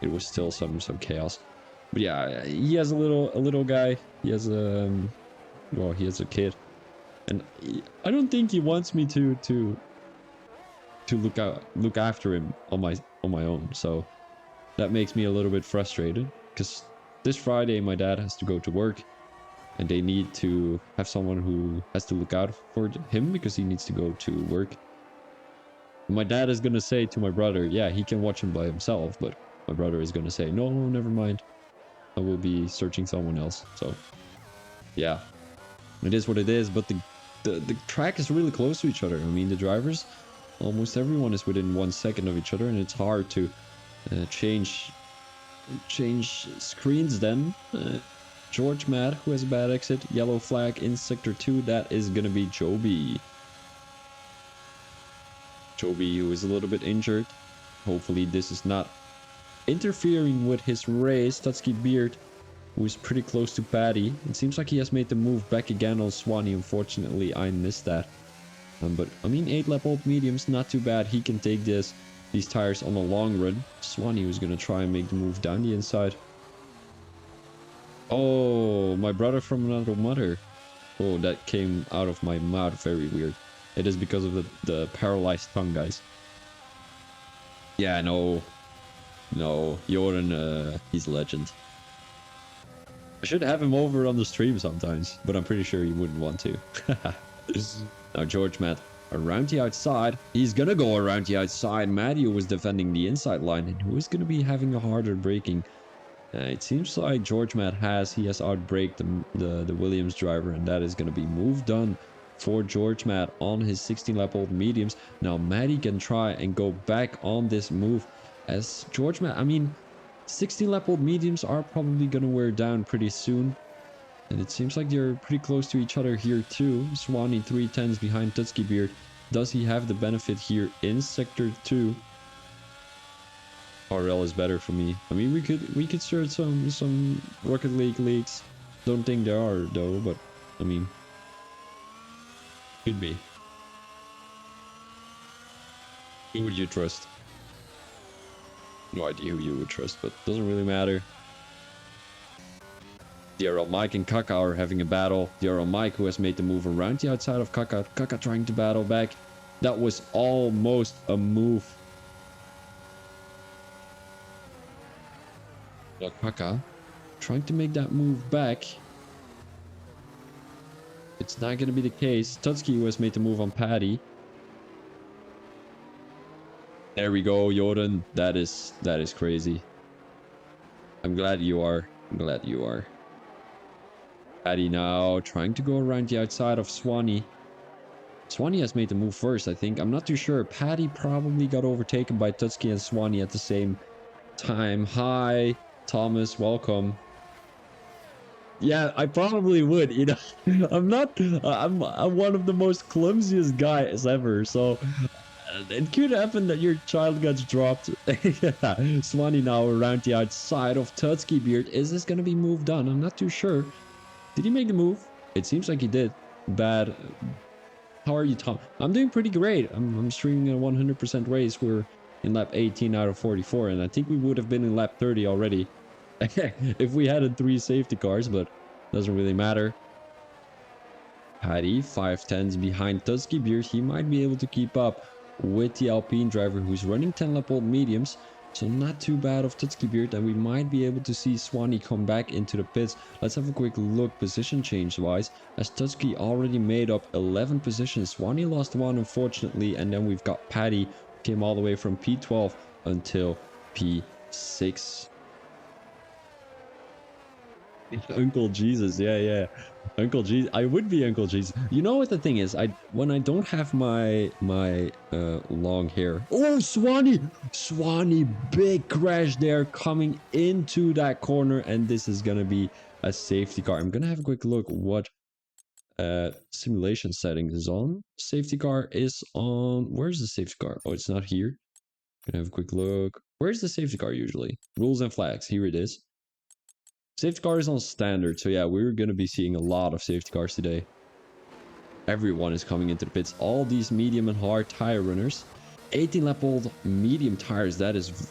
it was still some chaos. But yeah, he has a little guy. He has well, he has a kid, and I don't think he wants me to look after him on my own. So that makes me a little bit frustrated because this Friday my dad has to go to work, and they need to have someone who has to look out for him because he needs to go to work. My dad is gonna say to my brother, yeah, he can watch him by himself, but my brother is gonna say, no, never mind. I will be searching someone else. So yeah, it is what it is. But the track is really close to each other. I mean, the drivers, almost everyone is within 1 second of each other, and it's hard to change screens then. George Matt, who has a bad exit, yellow flag in sector 2. That is gonna be Joby. Joby, who is a little bit injured. Hopefully this is not interfering with his race. Tutski Beard, who is pretty close to Paddy. It seems like he has made the move back again on Swanee. Unfortunately, I missed that. But I mean, 8 lap old mediums, not too bad. He can take these tires on the long run. Swanee was gonna try and make the move down the inside. Oh, my brother from another mother. Oh, that came out of my mouth very weird. It is because of the paralyzed tongue, guys. Yeah, no, Jordan, he's a legend. I should have him over on the stream sometimes, but I'm pretty sure he wouldn't want to. Now George Matt around the outside. He's gonna go around the outside. Mario was defending the inside line, and who is gonna be having a harder braking? It seems like George Matt has outbraked the Williams driver, and that is gonna be move done for George Matt on his 16 lap old mediums. Now Matty can try and go back on this move as George Matt. I mean, 16 lap old mediums are probably gonna wear down pretty soon, and it seems like they're pretty close to each other here too. Swanee 310s behind Tutski Beard. Does he have the benefit here in sector 2? RL is better for me. I mean, we could start some Rocket League leagues. Don't think there are though, but I mean, could be. Who would you trust? No idea who you would trust, but doesn't really matter. DRL Mike and Kaka are having a battle. DRL Mike, who has made the move around the outside of Kaka. Kaka trying to battle back. That was almost a move. Now Kaka trying to make that move back. It's not going to be the case. Tutski, who has made the move on Paddy. There we go, Jordan. That is crazy. I'm glad you are. I'm glad you are. Paddy now trying to go around the outside of Swanee. Swanee has made the move first, I think. I'm not too sure. Paddy probably got overtaken by Tutski and Swanee at the same time. Hi, Thomas. Welcome. Yeah, I probably would, you know. I'm one of the most clumsiest guys ever, so it could happen that your child gets dropped. Yeah. Swanee now around the outside of Tutski Beard. Is this gonna be moved on? I'm not too sure. Did he make the move? It seems like he did. Bad. How are you, Tom? I'm doing pretty great. I'm streaming a 100% race. We're in lap 18 out of 44, and I think we would have been in lap 30 already if we had 3 safety cars, but doesn't really matter. Paddy 510s behind Tutski Beard. He might be able to keep up with the Alpine driver who's running 10 lap old mediums, so not too bad of Tutski Beard, and we might be able to see Swanee come back into the pits. Let's have a quick look position change wise, as Tutski already made up 11 positions. Swanee lost 1 unfortunately, and then we've got Paddy came all the way from P12 until P6. Uncle Jesus, yeah. Uncle Jesus. I would be Uncle Jesus. You know what the thing is? When I don't have my long hair. Oh, Swanee, big crash there coming into that corner, and this is gonna be a safety car. I'm gonna have a quick look what simulation settings is on. Safety car is on. Where's the safety car? Oh, it's not here. Gonna have a quick look. Where's the safety car usually? Rules and flags. Here it is. Safety car is on standard. So yeah, we're gonna be seeing a lot of safety cars today. Everyone is coming into the pits. All these medium and hard tire runners. 18 lap old medium tires. That is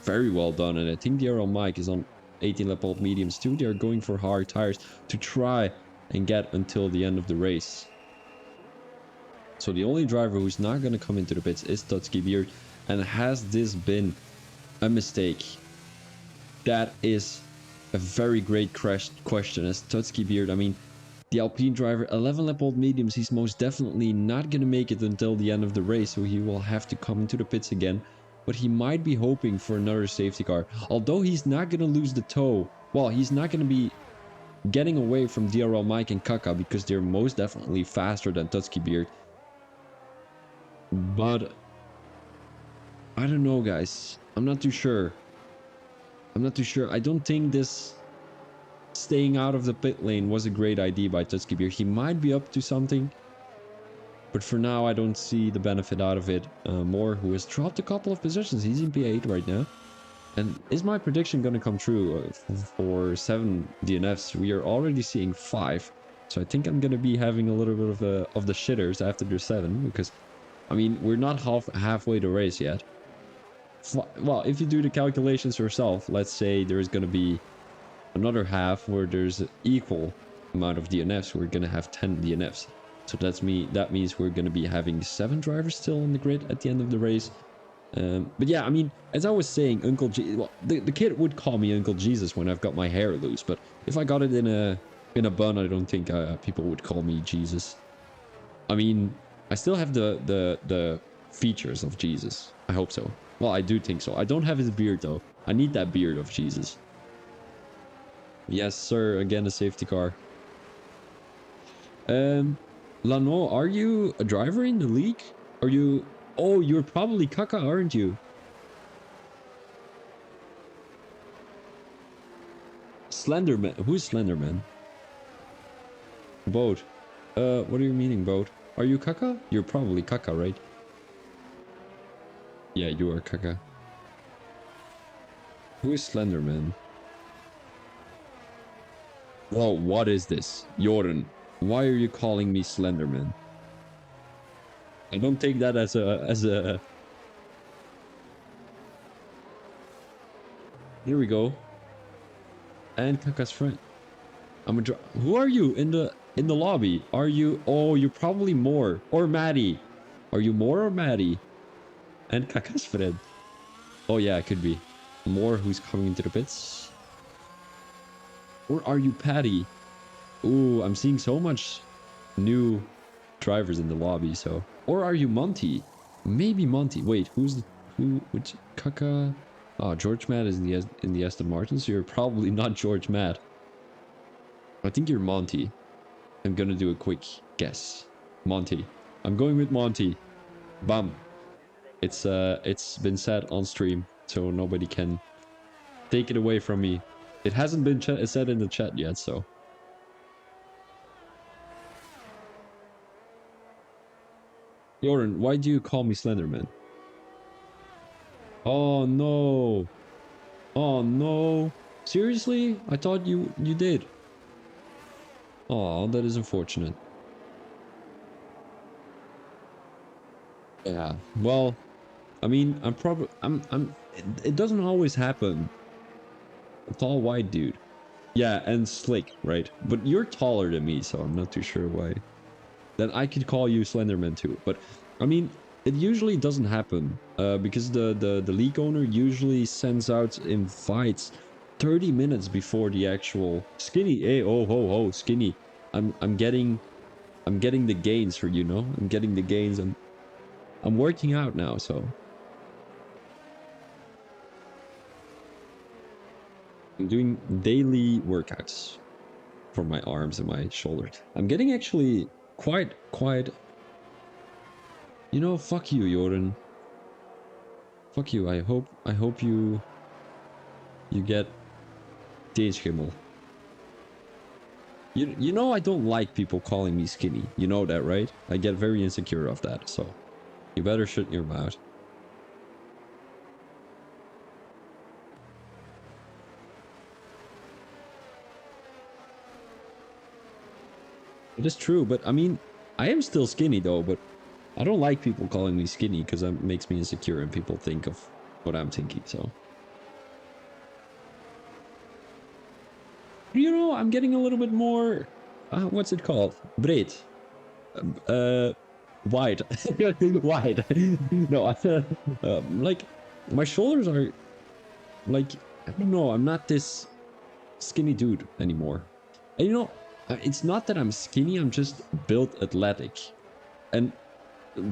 very well done. And I think the Mike is on 18 lap old mediums too. They are going for hard tires to try and get until the end of the race. So the only driver who's not going to come into the pits is Tutski Beard. And has this been a mistake? That is a very great question. As Tutski Beard, I mean, the Alpine driver, 11 lap old mediums, he's most definitely not going to make it until the end of the race. So he will have to come into the pits again. But he might be hoping for another safety car. Although he's not going to lose the toe. Well, he's not going to be getting away from DRL Mike and Kaka because they're most definitely faster than Tutski Beard. But I don't know, guys. I'm not too sure. I don't think this staying out of the pit lane was a great idea by Tutski Beard. He might be up to something. But for now, I don't see the benefit out of it. Moore, who has dropped a couple of positions. He's in P8 right now. And is my prediction going to come true for 7 DNFs? We are already seeing 5. So I think I'm going to be having a little bit of the shitters after the 7. Because, I mean, we're not halfway the race yet. Well, if you do the calculations yourself, let's say there's going to be another half where there's an equal amount of DNFs. We're going to have 10 DNFs. So that means we're going to be having 7 drivers still on the grid at the end of the race. But yeah, I mean, as I was saying, Uncle Jesus, well, the kid would call me Uncle Jesus when I've got my hair loose. But if I got it in a bun, I don't think people would call me Jesus. I mean, I still have the features of Jesus. I hope so. Well, I do think so. I don't have his beard though. I need that beard of Jesus. Yes, sir. Again, a safety car. Lano, are you a driver in the league? Are you... Oh, you're probably Kaka, aren't you? Slenderman. Who's Slenderman? Boat. What are you meaning, Boat? Are you Kaka? You're probably Kaka, right? Yeah, you are Kaka. Who is Slenderman? Whoa, what is this? Jordan, why are you calling me Slenderman? I don't take that as a... Here we go. And Kaka's friend. Who are you in the lobby? Are you... Oh, you're probably Moore. Or Maddie. Are you Moore or Maddie? And Kaka's friend. Oh yeah, it could be. Moore who's coming into the pits. Or are you Patty? Ooh, I'm seeing so much new drivers in the lobby, so... Or are you Monty? Maybe Monty. Wait, which Kaka? Oh, George Matt is in the Aston Martin, so you're probably not George Matt. I think you're Monty. I'm gonna do a quick guess. Monty. I'm going with Monty. Bam. It's been said on stream, so nobody can take it away from me. It hasn't been said in the chat yet, so... Jordan, why do you call me Slenderman? Oh no. Oh no. Seriously? I thought you did. Oh, that is unfortunate. Yeah. Well, I mean, it doesn't always happen. A tall white dude. Yeah, and slick, right? But you're taller than me, so I'm not too sure why. Then I could call you Slenderman too. But I mean, it usually doesn't happen because the league owner usually sends out invites 30 minutes before the actual Skinny. Hey, oh ho ho, Skinny. I'm getting the gains for you know. I'm getting the gains. I'm working out now, so I'm doing daily workouts for my arms and my shoulders. I'm getting actually quite, you know, fuck you, Jordan. Fuck you. I hope you get Deenschimmel. You know I don't like people calling me skinny. You know that, right? I get very insecure of that, so you better shut your mouth. It is true, but I mean, I am still skinny though, but I don't like people calling me skinny because that makes me insecure and people think of what I'm thinking, so. You know, I'm getting a little bit more, what's it called? Breed. Uh, wide. Wide. No, like, my shoulders are, like, I don't know, I'm not this skinny dude anymore. And you know, it's not that I'm skinny, I'm just built athletic. And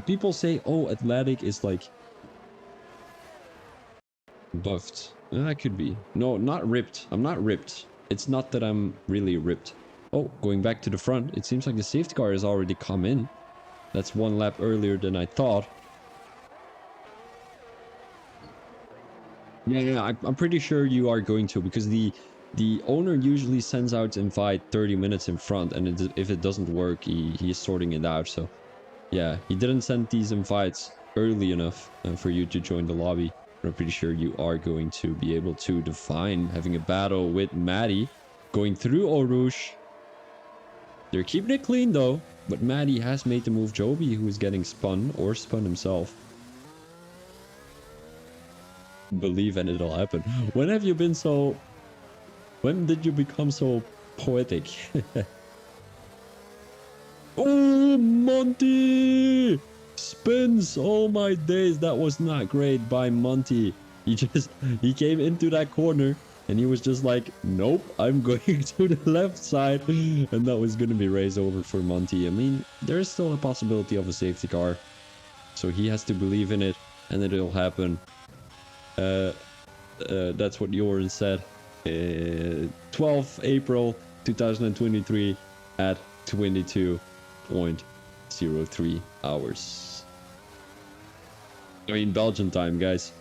people say, oh, athletic is like buffed. That could be. No, not ripped. I'm not ripped. It's not that I'm really ripped. Oh, going back to the front, it seems like the safety car has already come in. That's one lap earlier than I thought. Yeah, I'm pretty sure you are going to, because the owner usually sends out invite 30 minutes in front, and if it doesn't work, he's sorting it out. So yeah, he didn't send these invites early enough for you to join the lobby. But I'm pretty sure you are going to be able to define having a battle with Maddie, going through Eau Rouge. They're keeping it clean though, but Maddie has made the move. Joby, who is getting spun or spun himself. Believe and it'll happen. When have you been so... When did you become so poetic? Oh, Monty! Spins! Oh my days, that was not great by Monty. He came into that corner and he was just like, nope, I'm going to the left side. And that was going to be race over for Monty. I mean, there is still a possibility of a safety car. So he has to believe in it and it'll happen. That's what Joran said. 12th April 2023 at 22.03 hours. I mean, Belgian time, guys.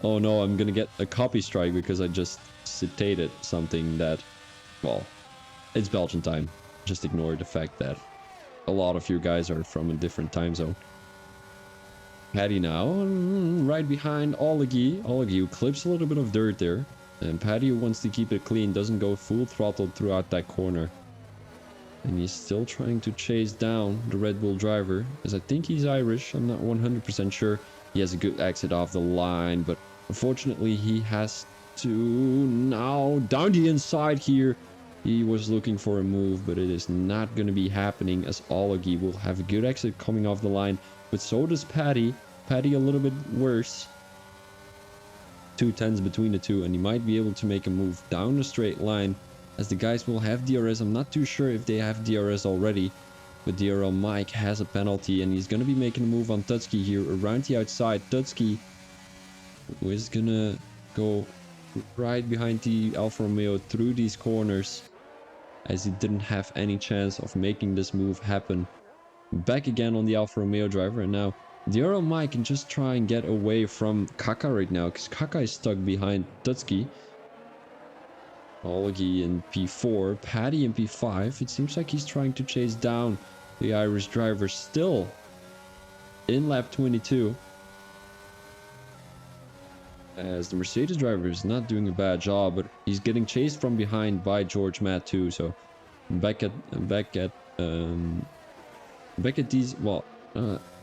Oh no, I'm gonna get a copy strike because I just citated something that, well, it's Belgian time. Just ignore the fact that a lot of you guys are from a different time zone. Paddy now, right behind Olegi. Olegi who clips a little bit of dirt there. And Paddy, who wants to keep it clean, doesn't go full throttle throughout that corner. And he's still trying to chase down the Red Bull driver, as I think he's Irish. I'm not 100% sure. He has a good exit off the line, but unfortunately he has to now down the inside here. He was looking for a move, but it is not going to be happening, as Olegi will have a good exit coming off the line. But so does Paddy. Paddy a little bit worse. 2 tenths between the two, and he might be able to make a move down the straight line, as the guys will have DRS. I'm not too sure if they have DRS already, but DRL Mike has a penalty, and he's going to be making a move on Tutski here around the outside. Tutski is going to go right behind the Alfa Romeo through these corners, as he didn't have any chance of making this move happen. Back again on the Alfa Romeo driver, and now DRL Mike can just try and get away from Kaka right now, because Kaka is stuck behind Tutski. Olegi in P4, Paddy in P5. It seems like he's trying to chase down the Irish driver still in lap 22. As the Mercedes driver is not doing a bad job, but he's getting chased from behind by George Matt too. So back at these, well,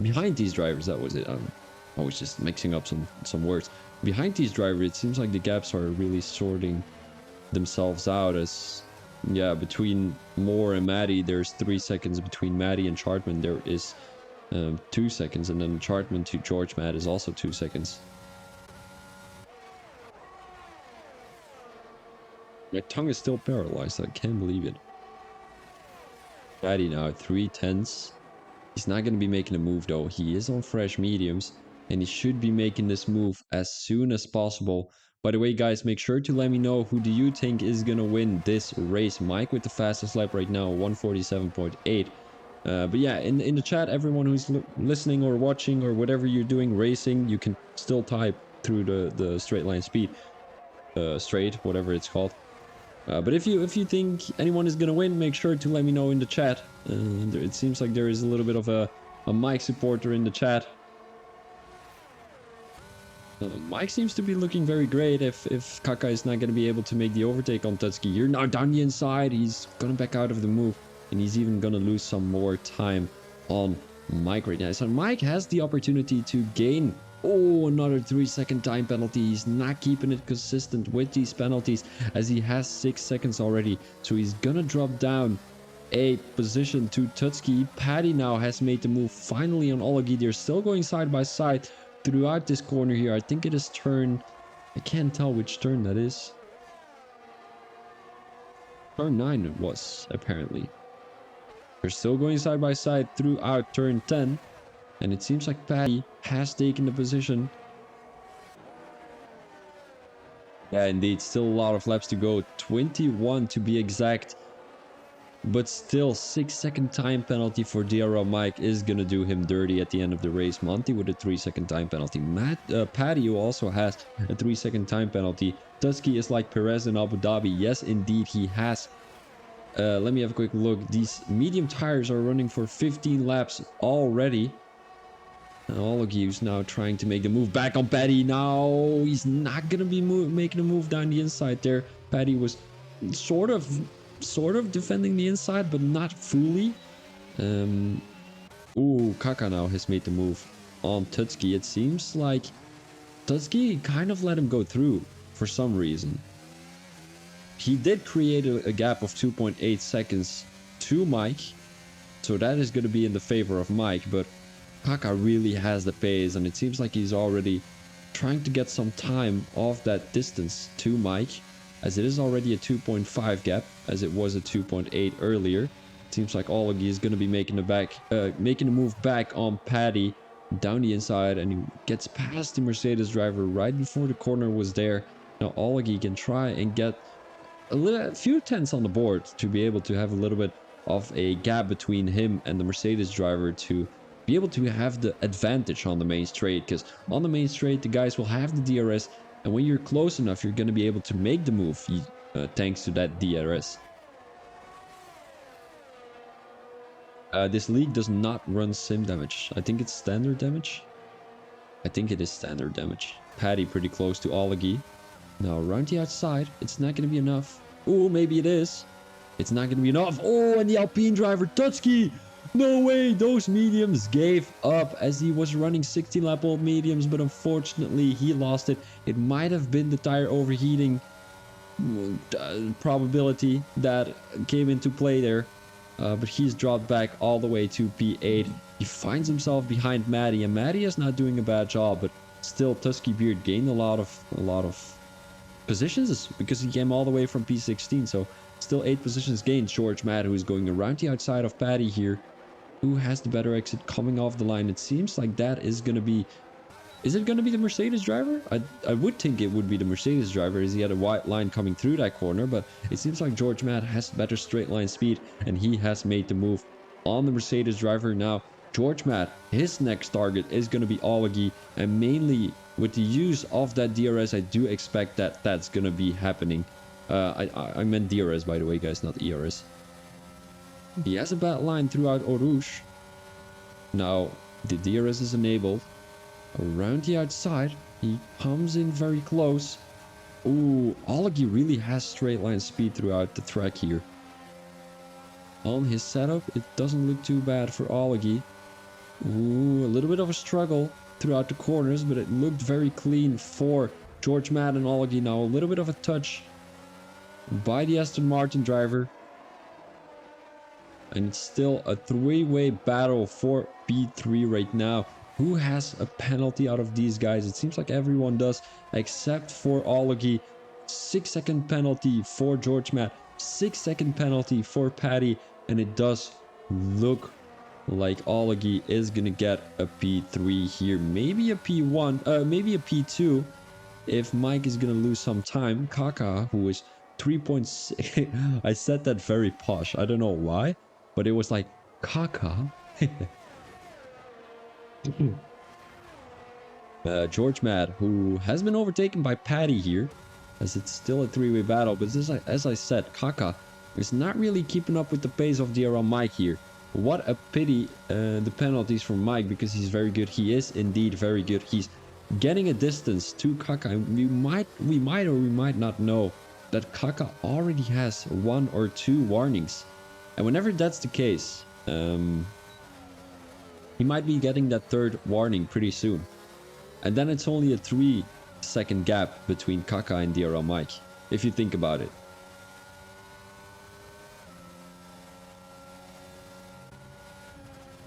behind these drivers, that was it. I was just mixing up some words. Behind these drivers, it seems like the gaps are really sorting themselves out, as, yeah, between Moore and Maddie, there's 3 seconds. Between Maddie and Chartman, there is 2 seconds, and then Chartman to George Matt is also 2 seconds. My tongue is still paralyzed. I can't believe it. Maddie now at 3 tenths. He's not going to be making a move though. He is on fresh mediums, and he should be making this move as soon as possible. By the way, guys, make sure to let me know, who do you think is going to win this race? Mike with the fastest lap right now, 147.8. But yeah, in the chat, everyone who's listening or watching or whatever you're doing, racing, you can still type through the straight line speed. Straight, whatever it's called. But if you think anyone is gonna win, make sure to let me know in the chat. It seems like there is a little bit of a Mike supporter in the chat. Mike seems to be looking very great if Kaka is not going to be able to make the overtake on Tutski here. Now down the inside, he's going to back out of the move. And he's even going to lose some more time on Mike right now. So Mike has the opportunity to gain, oh, another 3-second time penalty. He's not keeping it consistent with these penalties as he has 6 seconds already. So he's going to drop down a position to Tutski. Paddy now has made the move finally on Ologi. They're still going side by side throughout this corner here. I think it is turn, I can't tell which turn that is. Turn 9 it was, apparently. They're still going side by side throughout turn 10. And it seems like Paddy has taken the position. Yeah, indeed, still a lot of laps to go. 21 to be exact. But still, 6-second time penalty for DRL Mike is going to do him dirty at the end of the race. Monty with a 3-second time penalty. Paddy, who also has a 3-second time penalty. Tusky is like Perez in Abu Dhabi. Yes, indeed, he has. Let me have a quick look. These medium tires are running for 15 laps already. And Ologi is now trying to make the move back on Paddy. Now, he's not going to be making a move down the inside there. Paddy was sort of defending the inside, but not fully. Ooh, Kaka now has made the move on Tutski. It seems like Tutski kind of let him go through for some reason. He did create a gap of 2.8 seconds to Mike, so that is going to be in the favor of Mike, but Kaka really has the pace, and it seems like he's already trying to get some time off that distance to Mike, as it is already a 2.5 gap, as it was a 2.8 earlier. It seems like Ologi is going to be making a move back on Paddy down the inside, and he gets past the Mercedes driver right before the corner was there. Now Ologi can try and get a few tenths on the board to be able to have a little bit of a gap between him and the Mercedes driver to be able to have the advantage on the main straight, because on the main straight the guys will have the DRS, and when you're close enough you're going to be able to make the move thanks to that DRS. This league does not run sim damage. I think it's standard damage. I think it is standard damage. Paddy pretty close to Ologi. Now around the outside, it's not going to be enough. Oh, maybe it is. It's not going to be enough. Oh, and the Alpine driver, Tutski! No way, those mediums gave up as he was running 16 lap old mediums, but unfortunately he lost it. It might have been the tire overheating probability that came into play there. But he's dropped back all the way to P8. He finds himself behind Maddie, and Maddie is not doing a bad job, but still Tusky Beard gained a lot of positions because he came all the way from P16. So still 8 positions gained. George Matt, who's going around the outside of Paddy here, who has the better exit coming off the line. It seems like that is going to be... Is it going to be the Mercedes driver? I would think it would be the Mercedes driver, as he had a white line coming through that corner, but it seems like George Matt has better straight line speed, and he has made the move on the Mercedes driver. Now, George Matt, his next target is going to be Ologi, and mainly with the use of that DRS, I do expect that that's going to be happening. I meant DRS, by the way, guys, not ERS. He has a bad line throughout Eau Rouge. Now, the DRS is enabled. Around the outside, he comes in very close. Ooh, Ologi really has straight line speed throughout the track here. On his setup, it doesn't look too bad for Ologi. Ooh, a little bit of a struggle throughout the corners, but it looked very clean for George Matt and Ologi. Now a little bit of a touch by the Aston Martin driver. And it's still a 3-way battle for P3 right now. Who has a penalty out of these guys? It seems like everyone does, except for Ologi. 6-second penalty for George Matt. 6-second penalty for Paddy. And it does look like Ologi is going to get a P3 here. Maybe a P1, maybe a P2 if Mike is going to lose some time. Kaka, who is 3.6... I said that very posh. I don't know why, but it was like, Kaka... George Matt, who has been overtaken by Paddy here. as it's still a three-way battle. But as I said, Kaka is not really keeping up with the pace of DRL Mike here. What a pity, the penalties from Mike, because he's very good. He is indeed very good. He's getting a distance to Kaka. We might or we might not know that Kaka already has 1 or 2 warnings. And whenever that's the case, he might be getting that 3rd warning pretty soon. And then it's only a 3-second gap between Kaka and DRL Mike, if you think about it.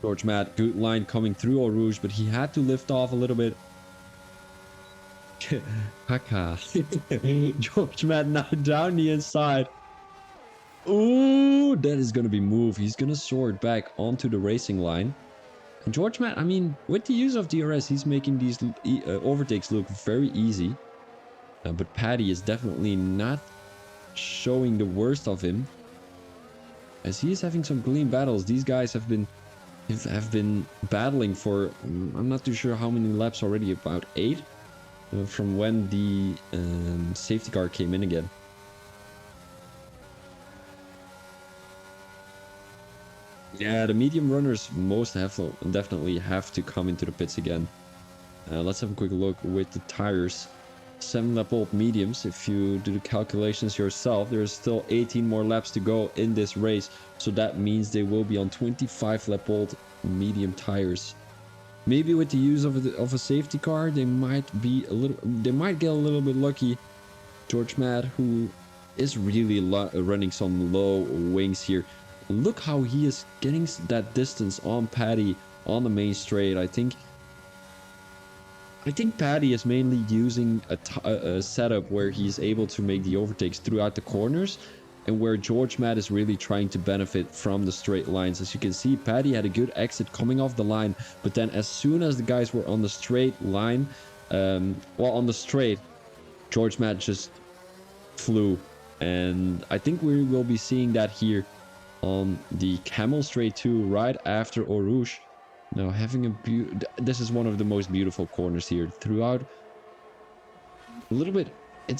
George Matt, good line coming through Eau Rouge, but he had to lift off a little bit. Kaka. George Matt now down the inside. Ooh, that is going to be moved. He's going to soar it back onto the racing line. And George Matt, I mean, with the use of DRS, he's making these overtakes look very easy. But Paddy is definitely not showing the worst of him, as he is having some clean battles. These guys have been battling for, I'm not too sure how many laps already, about 8 from when the safety car came in again. Yeah, the medium runners definitely have to come into the pits again. Let's have a quick look with the tires. 7-lap-old mediums. If you do the calculations yourself, there's still 18 more laps to go in this race, so that means they will be on 25-lap-old medium tires. Maybe with the use of a safety car, they might get a little bit lucky. George Matt, who is really running some low wings here. Look how he is getting that distance on Paddy on the main straight. I think Paddy is mainly using a setup where he's able to make the overtakes throughout the corners, and where George Matt is really trying to benefit from the straight lines. As you can see, Paddy had a good exit coming off the line, but then as soon as the guys were on the straight line, on the straight, George Matt just flew. And I think we will be seeing that here on the Camel Straight 2 right after Eau Rouge. Now having this is one of the most beautiful corners here throughout. It's a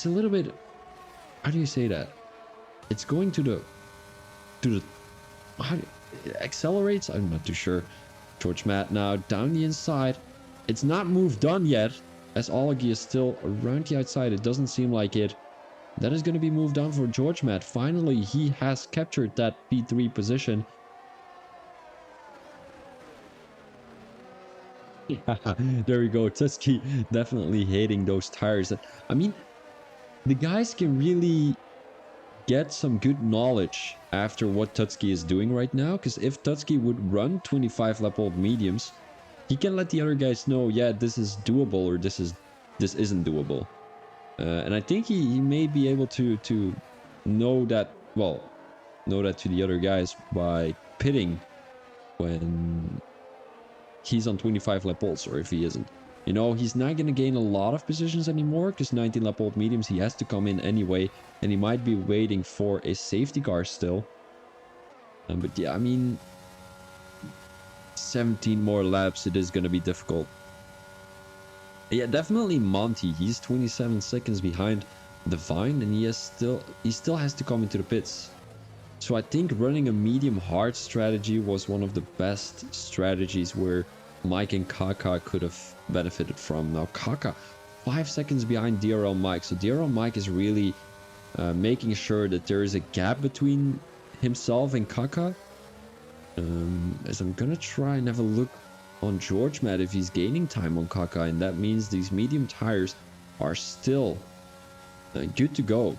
little bit, how do you say that? It's going to the it accelerates? I'm not too sure. George Matt now down the inside. It's not moved done yet, as Olagi is still around the outside. It doesn't seem like it. That is going to be moved on for George Matt. Finally, he has captured that P3 position. There we go. Tutski definitely hating those tires. I mean, the guys can really get some good knowledge after what Tutski is doing right now. Because if Tutski would run 25-lap-old mediums, he can let the other guys know, yeah, this is doable or this isn't doable. And I think he may be able to know that to the other guys by pitting when he's on 25-lap-olds, or if he isn't. You know, he's not going to gain a lot of positions anymore, because 19-lap-old mediums, he has to come in anyway, and he might be waiting for a safety car still. But yeah, I mean, 17 more laps, it is going to be difficult. Yeah, definitely Monty. He's 27 seconds behind Divine, and he still has to come into the pits. So I think running a medium hard strategy was one of the best strategies where Mike and Kaka could have benefited from. Now Kaka 5 seconds behind DRL Mike, so DRL Mike is really making sure that there is a gap between himself and Kaka. As I'm gonna try and have a look on George Matt if he's gaining time on Kaka, and that means these medium tires are still good to go.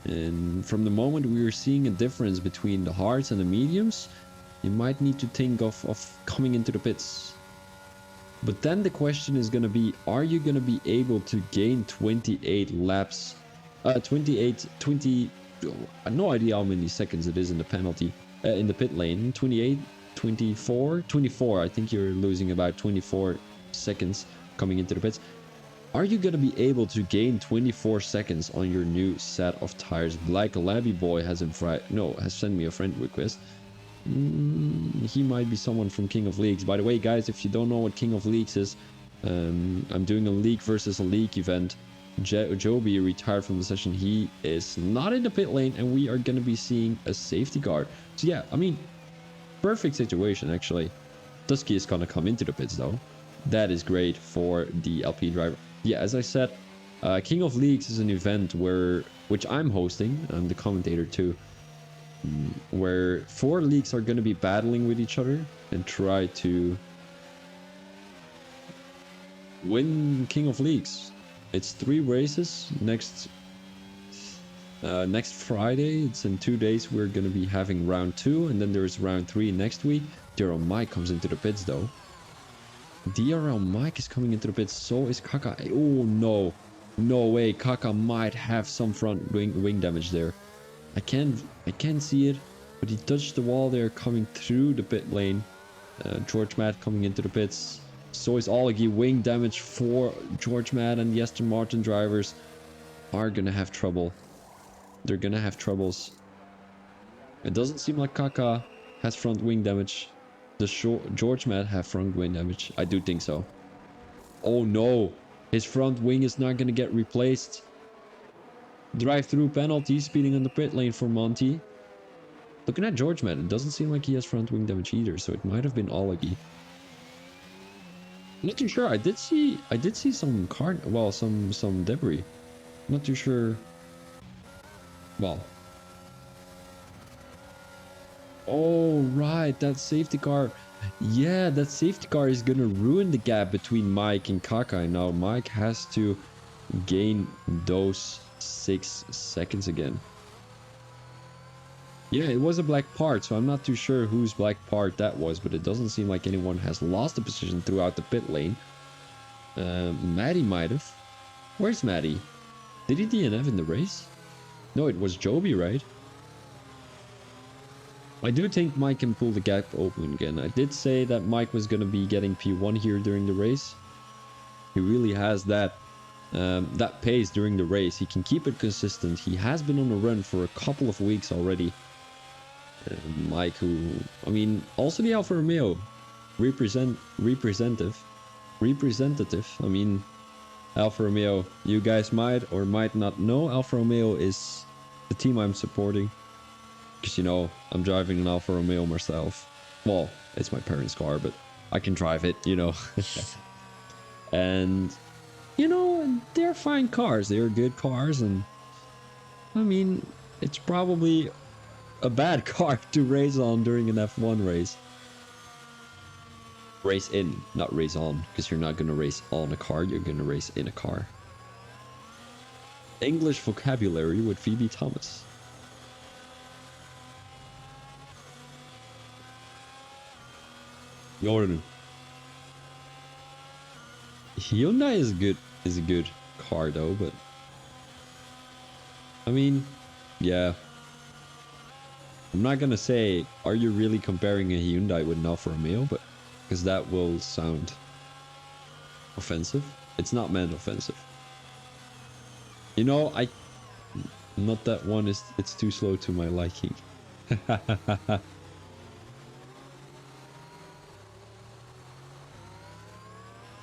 And from the moment we are seeing a difference between the hards and the mediums, you might need to think of coming into the pits. But then the question is going to be, are you going to be able to gain 28 laps? 20, no idea how many seconds it is in the penalty, in the pit lane. 28, 24, I think you're losing about 24 seconds coming into the pits. Are you going to be able to gain 24 seconds on your new set of tires? Black Labby Boy has sent me a friend request. He might be someone from King of Leagues. By the way, guys, if you don't know what King of Leagues is, I'm doing a league versus a league event Joby retired from the session. He is not in the pit lane, and we are going to be seeing a safety car. So yeah, I mean, perfect situation actually. Dusky is going to come into the pits though. That is great for the LP driver. Yeah, as I said, King of Leagues is an event which I'm hosting. I'm the commentator too. Where 4 leagues are going to be battling with each other and try to win King of Leagues. It's 3 races next Friday. It's in 2 days. We're going to be having round 2, and then there's round 3 next week. DRL Mike comes into the pits though. DRL Mike is coming into the pits. So is Kaka. Oh no, no way. Kaka might have some front wing damage there. I can't see it, but he touched the wall there coming through the pit lane. George Matt coming into the pits. So is Olegi. Wing damage for George Matt, and the Aston Martin drivers are gonna have trouble. They're gonna have troubles. It doesn't seem like Kaka has front wing damage. Does George Matt have front wing damage? I do think so. Oh no, his front wing is not gonna get replaced. Drive-through penalty, speeding on the pit lane for Monty. Looking at George Matt, it doesn't seem like he has front wing damage either, so it might have been Olegi. Not too sure. I did see some some debris. Not too sure. Well. Oh right, that safety car. Yeah, that safety car is gonna ruin the gap between Mike and Kaka. Now Mike has to gain those 6 seconds again. Yeah, it was a black part, so I'm not too sure whose black part that was, but it doesn't seem like anyone has lost a position throughout the pit lane. Maddie might have. Where's Maddie? Did he DNF in the race? No, it was Joby, right? I do think Mike can pull the gap open again. I did say that Mike was going to be getting P1 here during the race. He really has that pace during the race. He can keep it consistent. He has been on a run for a couple of weeks already. Mike, who, I mean, also the Alfa Romeo representative. I mean, Alfa Romeo, you guys might or might not know, Alfa Romeo is the team I'm supporting. Because, you know, I'm driving an Alfa Romeo myself. Well, it's my parents' car, but I can drive it, you know. And, you know, they're fine cars. They're good cars. And, I mean, it's probably a bad car to race on during an F1 race. Race in, not race on. Because you're not going to race on a car. You're going to race in a car. English vocabulary with Phoebe Thomas. Jordan. Hyundai is a good car though, but I mean, yeah. I'm not gonna say, are you really comparing a Hyundai with an Alfa Romeo? But because that will sound offensive. It's not meant offensive. You know, not that one is. It's too slow to my liking.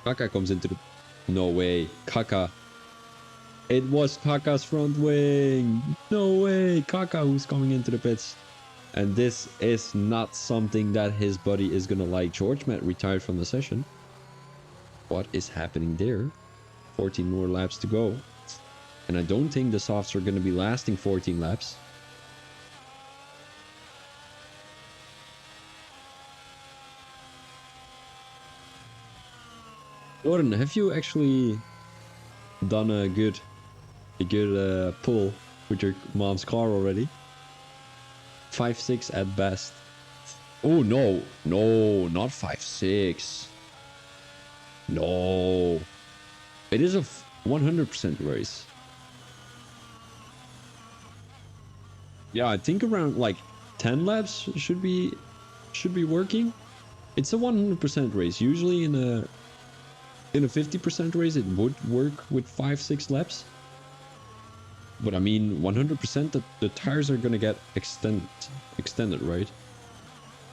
Kaka comes into the... No way. Kaka. It was Kaka's front wing. No way. Kaka who's coming into the pits. And this is not something that his buddy is going to like. George Matt retired from the session. What is happening there? 14 more laps to go. And I don't think the softs are going to be lasting 14 laps. Jordan, have you actually done a good pull with your mom's car already? 5.6 at best. Oh no, no, not 5.6. No, it is a 100% race. Yeah, I think around like 10 laps should be working. It's a 100% race. Usually in a 50% race, it would work with 5-6 laps. But I mean, 100% the tires are gonna get extended, right?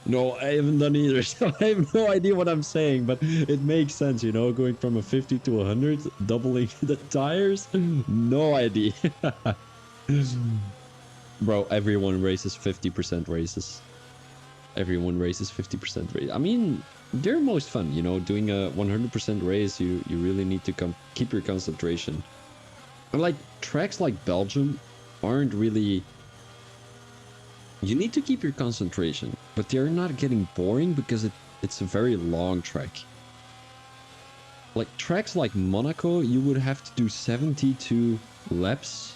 No, I haven't done either, so I have no idea what I'm saying, but it makes sense, you know, going from a 50 to 100, doubling the tires. No idea. Bro, everyone races 50% races. Everyone races 50% race. I mean, they're most fun, you know, doing a 100% race, you really need to keep your concentration. And like tracks like Belgium aren't really, you need to keep your concentration, but they're not getting boring because it's a very long track. Like tracks like Monaco, you would have to do 72 laps.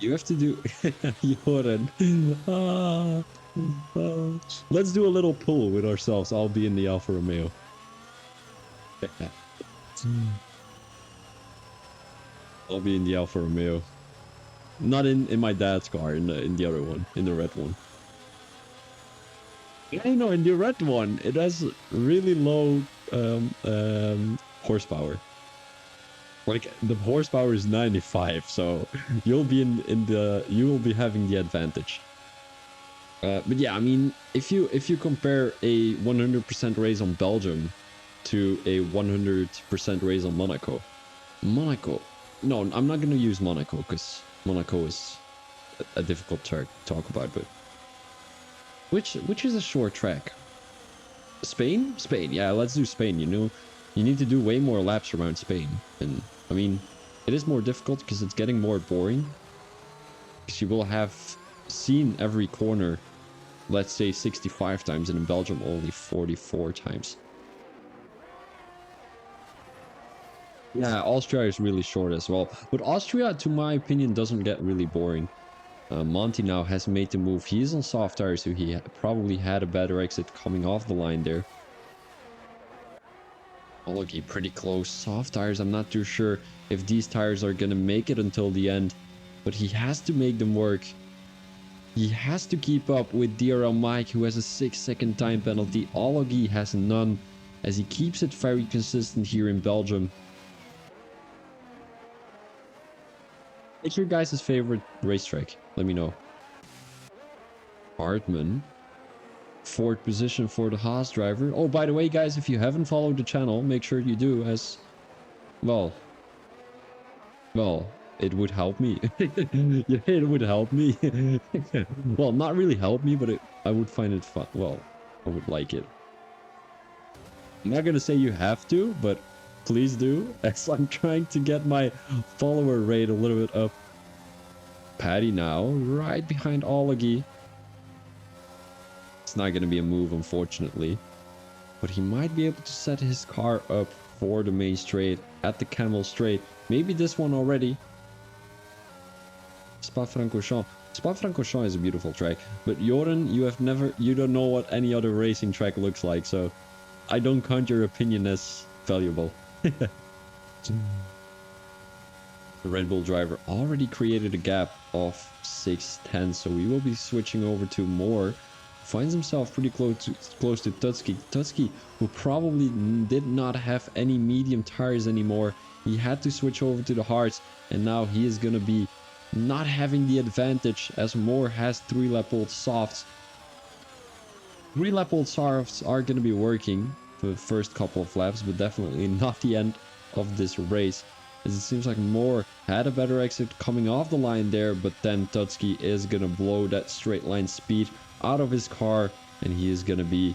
You have to do Joran. Ah, ah. Let's do a little pull with ourselves. I'll be in the Alfa Romeo. I'll be in the Alfa Romeo. Not in my dad's car, in the other one, in the red one. I know, in the red one, it has really low horsepower. Like the horsepower is 95, so you'll be you will be having the advantage. But yeah, I mean, if you compare a 100% race on Belgium to a 100% race on Monaco. No, I'm not gonna use Monaco because Monaco is a difficult track to talk about. But which is a short track? Spain? Spain. Yeah, let's do Spain. You know, you need to do way more laps around Spain, and I mean, it is more difficult because it's getting more boring. Because you will have seen every corner, let's say 65 times, and in Belgium only 44 times. Yeah, Austria is really short as well. But Austria, to my opinion, doesn't get really boring. Monty now has made the move. He's on soft tires, so he probably had a better exit coming off the line there. Oh, okay, pretty close. Soft tires, I'm not too sure if these tires are gonna make it until the end. But he has to make them work. He has to keep up with DRL Mike, who has a 6-second time penalty. Ologi has none, as he keeps it very consistent here in Belgium. What's your guys' favorite racetrack? Let me know. Hartman. Fourth position for the Haas driver. Oh, by the way, guys, if you haven't followed the channel, make sure you do, as... Well, it would help me. Yeah, it would help me. Well, not really help me, but I would find it fun. Well, I would like it. I'm not gonna say you have to, but please do, as I'm trying to get my follower rate a little bit up. Paddy now, right behind Ologi. It's not gonna be a move, unfortunately. But he might be able to set his car up for the main straight at the Camel Straight. Maybe this one already. Spa-Francorchamps. Spa-Francorchamps is a beautiful track. But Joran, you don't know what any other racing track looks like, so I don't count your opinion as valuable. The Red Bull driver already created a gap of 6 tenths, so we will be switching over to more. Finds himself pretty close to Tutski. Tutski, who probably did not have any medium tires anymore. He had to switch over to the hards, and now he is going to be not having the advantage, as Moore has 3-lap-old softs. 3-lap-old softs are going to be working for the first couple of laps, but definitely not the end of this race, as it seems like Moore had a better exit coming off the line there, but then Tutski is going to blow that straight line speed out of his car, and he is going to be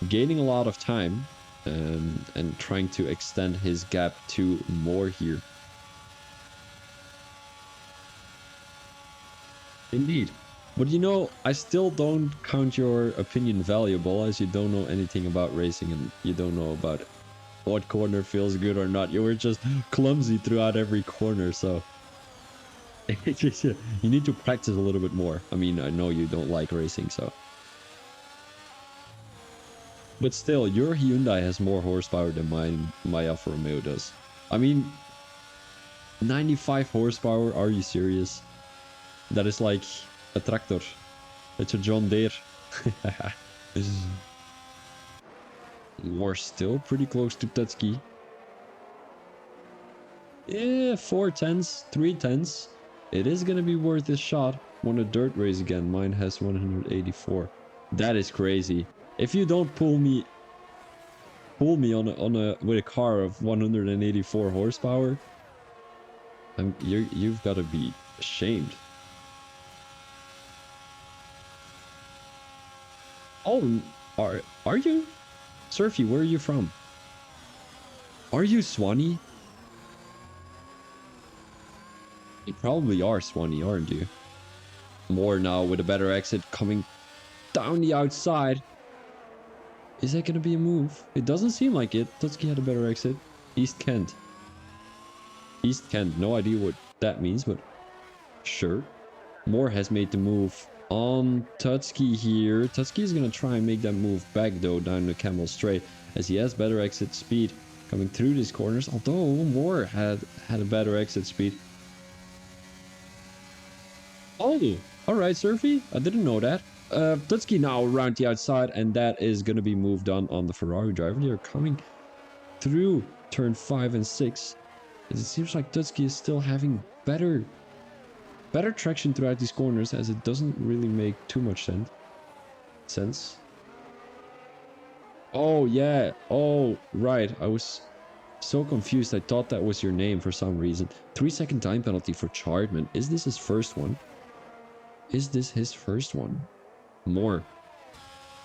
gaining a lot of time and trying to extend his gap to Moore here. Indeed. But you know, I still don't count your opinion valuable, as you don't know anything about racing and you don't know about what corner feels good or not. You were just clumsy throughout every corner, so you need to practice a little bit more. I mean, I know you don't like racing, so. But still, your Hyundai has more horsepower than my Alfa Romeo does. I mean, 95 horsepower, are you serious? That is like a tractor. It's a John Deere. We're still pretty close to Tutski. Yeah, 4 tenths, 3 tenths. It is going to be worth a shot. Won a dirt race again. Mine has 184. That is crazy. If you don't pull me with a car of 184 horsepower, you've got to be ashamed. Oh, are you? Surfy, where are you from? Are you Swanee? You probably are Swanee, aren't you? More now with a better exit coming down the outside. Is that going to be a move? It doesn't seem like it. Tutski had a better exit. East Kent. East Kent. No idea what that means, but sure. Moore has made the move on Tutski here. Tutski is going to try and make that move back, though, down the Camel Straight, as he has better exit speed coming through these corners, although Moore had a better exit speed. Oh, all right, Surfy. I didn't know that. Tutski now around the outside, and that is going to be moved on the Ferrari driver. They're coming through turn 5 and 6. As it seems like Tutski is still having better traction throughout these corners, as it doesn't really make too much sense. Oh, yeah. Oh, right. I was so confused. I thought that was your name for some reason. 3-second time penalty for Chardman. Is this his first one? Is this his first one? More.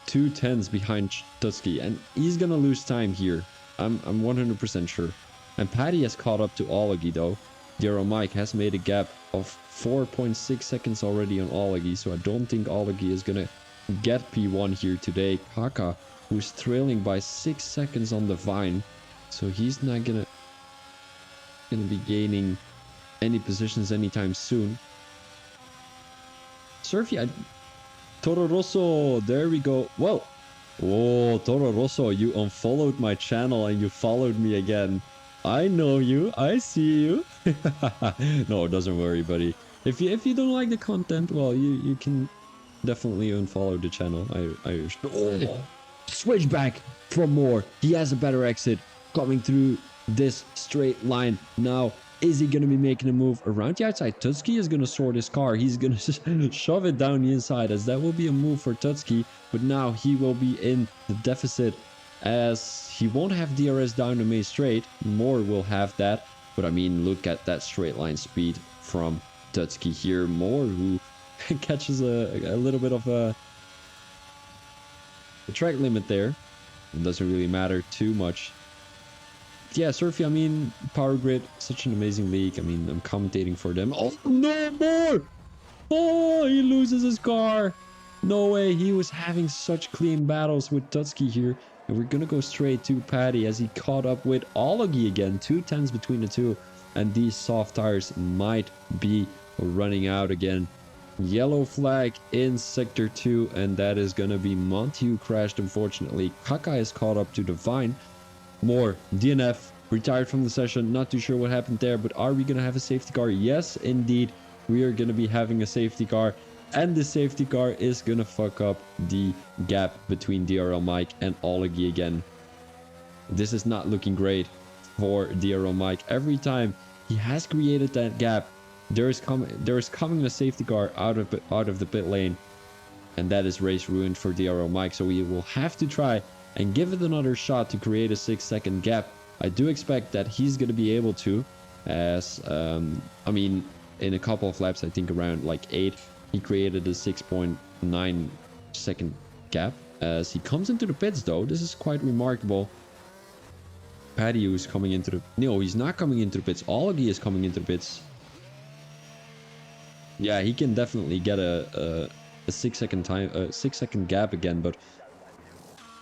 2 10s behind Tutski, and he's gonna lose time here. I'm 100% sure. And Paddy has caught up to Olagi, though. Darrow Mike has made a gap of 4.6 seconds already on Olagi, so I don't think Olagi is gonna get P1 here today. Kaka, who's trailing by 6 seconds on the Vine, so he's not gonna be gaining any positions anytime soon. Surfy, Toro Rosso, there we go. Whoa. Oh, Toro Rosso, you unfollowed my channel and you followed me again. I know you. I see you. No, doesn't worry, buddy. If you don't like the content, well, you can definitely unfollow the channel. Oh, switch back from Moore. He has a better exit coming through this straight line. Now, is he going to be making a move around the outside? Tutski is going to sort his car. He's going to shove it down the inside, as that will be a move for Tutski. But now he will be in the deficit, as he won't have DRS down the main straight. Moore will have that. But I mean, look at that straight line speed from Tutski here. Moore, who catches a little bit of a track limit there. It doesn't really matter too much. Yeah, Surfy, I mean, Power Grid, such an amazing league. I mean, I'm commentating for them. Oh, no more! Oh, he loses his car. No way, he was having such clean battles with Tutski here. And we're gonna go straight to Paddy, as he caught up with Olagi again. 2 10s between the two. And these soft tires might be running out again. Yellow flag in Sector 2, and that is gonna be Monty, who crashed, unfortunately. Kaka is caught up to the Vine. More DNF, retired from the session. Not too sure what happened there, but are we gonna have a safety car? Yes, indeed, we are gonna be having a safety car, and the safety car is gonna fuck up the gap between DRL Mike and Olagi again. This is not looking great for DRL Mike. Every time he has created that gap, there is coming a safety car out of the pit lane, and that is race ruined for DRL Mike. So we will have to try and give it another shot to create a 6-second gap. I do expect that he's going to be able to, as, I mean, in a couple of laps, I think around like 8, he created a 6.9 second gap. As he comes into the pits, though, this is quite remarkable. Paddy, who's coming into the... No, he's not coming into the pits. Olagi is coming into the pits. Yeah, he can definitely get a 6-second gap again, but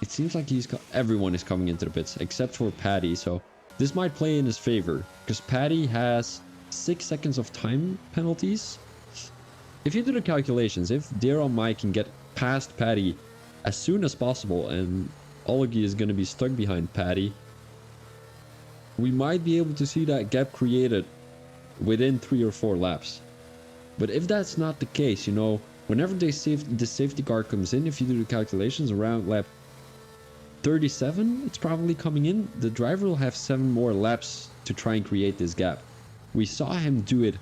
it seems like everyone is coming into the pits except for Paddy, so this might play in his favor, because Paddy has 6 seconds of time penalties. If you do the calculations, if Darrow Mike can get past Paddy as soon as possible, and Olagi is going to be stuck behind Paddy, we might be able to see that gap created within 3 or 4 laps. But if that's not the case, you know, whenever the safety car comes in, if you do the calculations around lap 37, it's probably coming in. The driver will have 7 more laps to try and create this gap. We saw him do it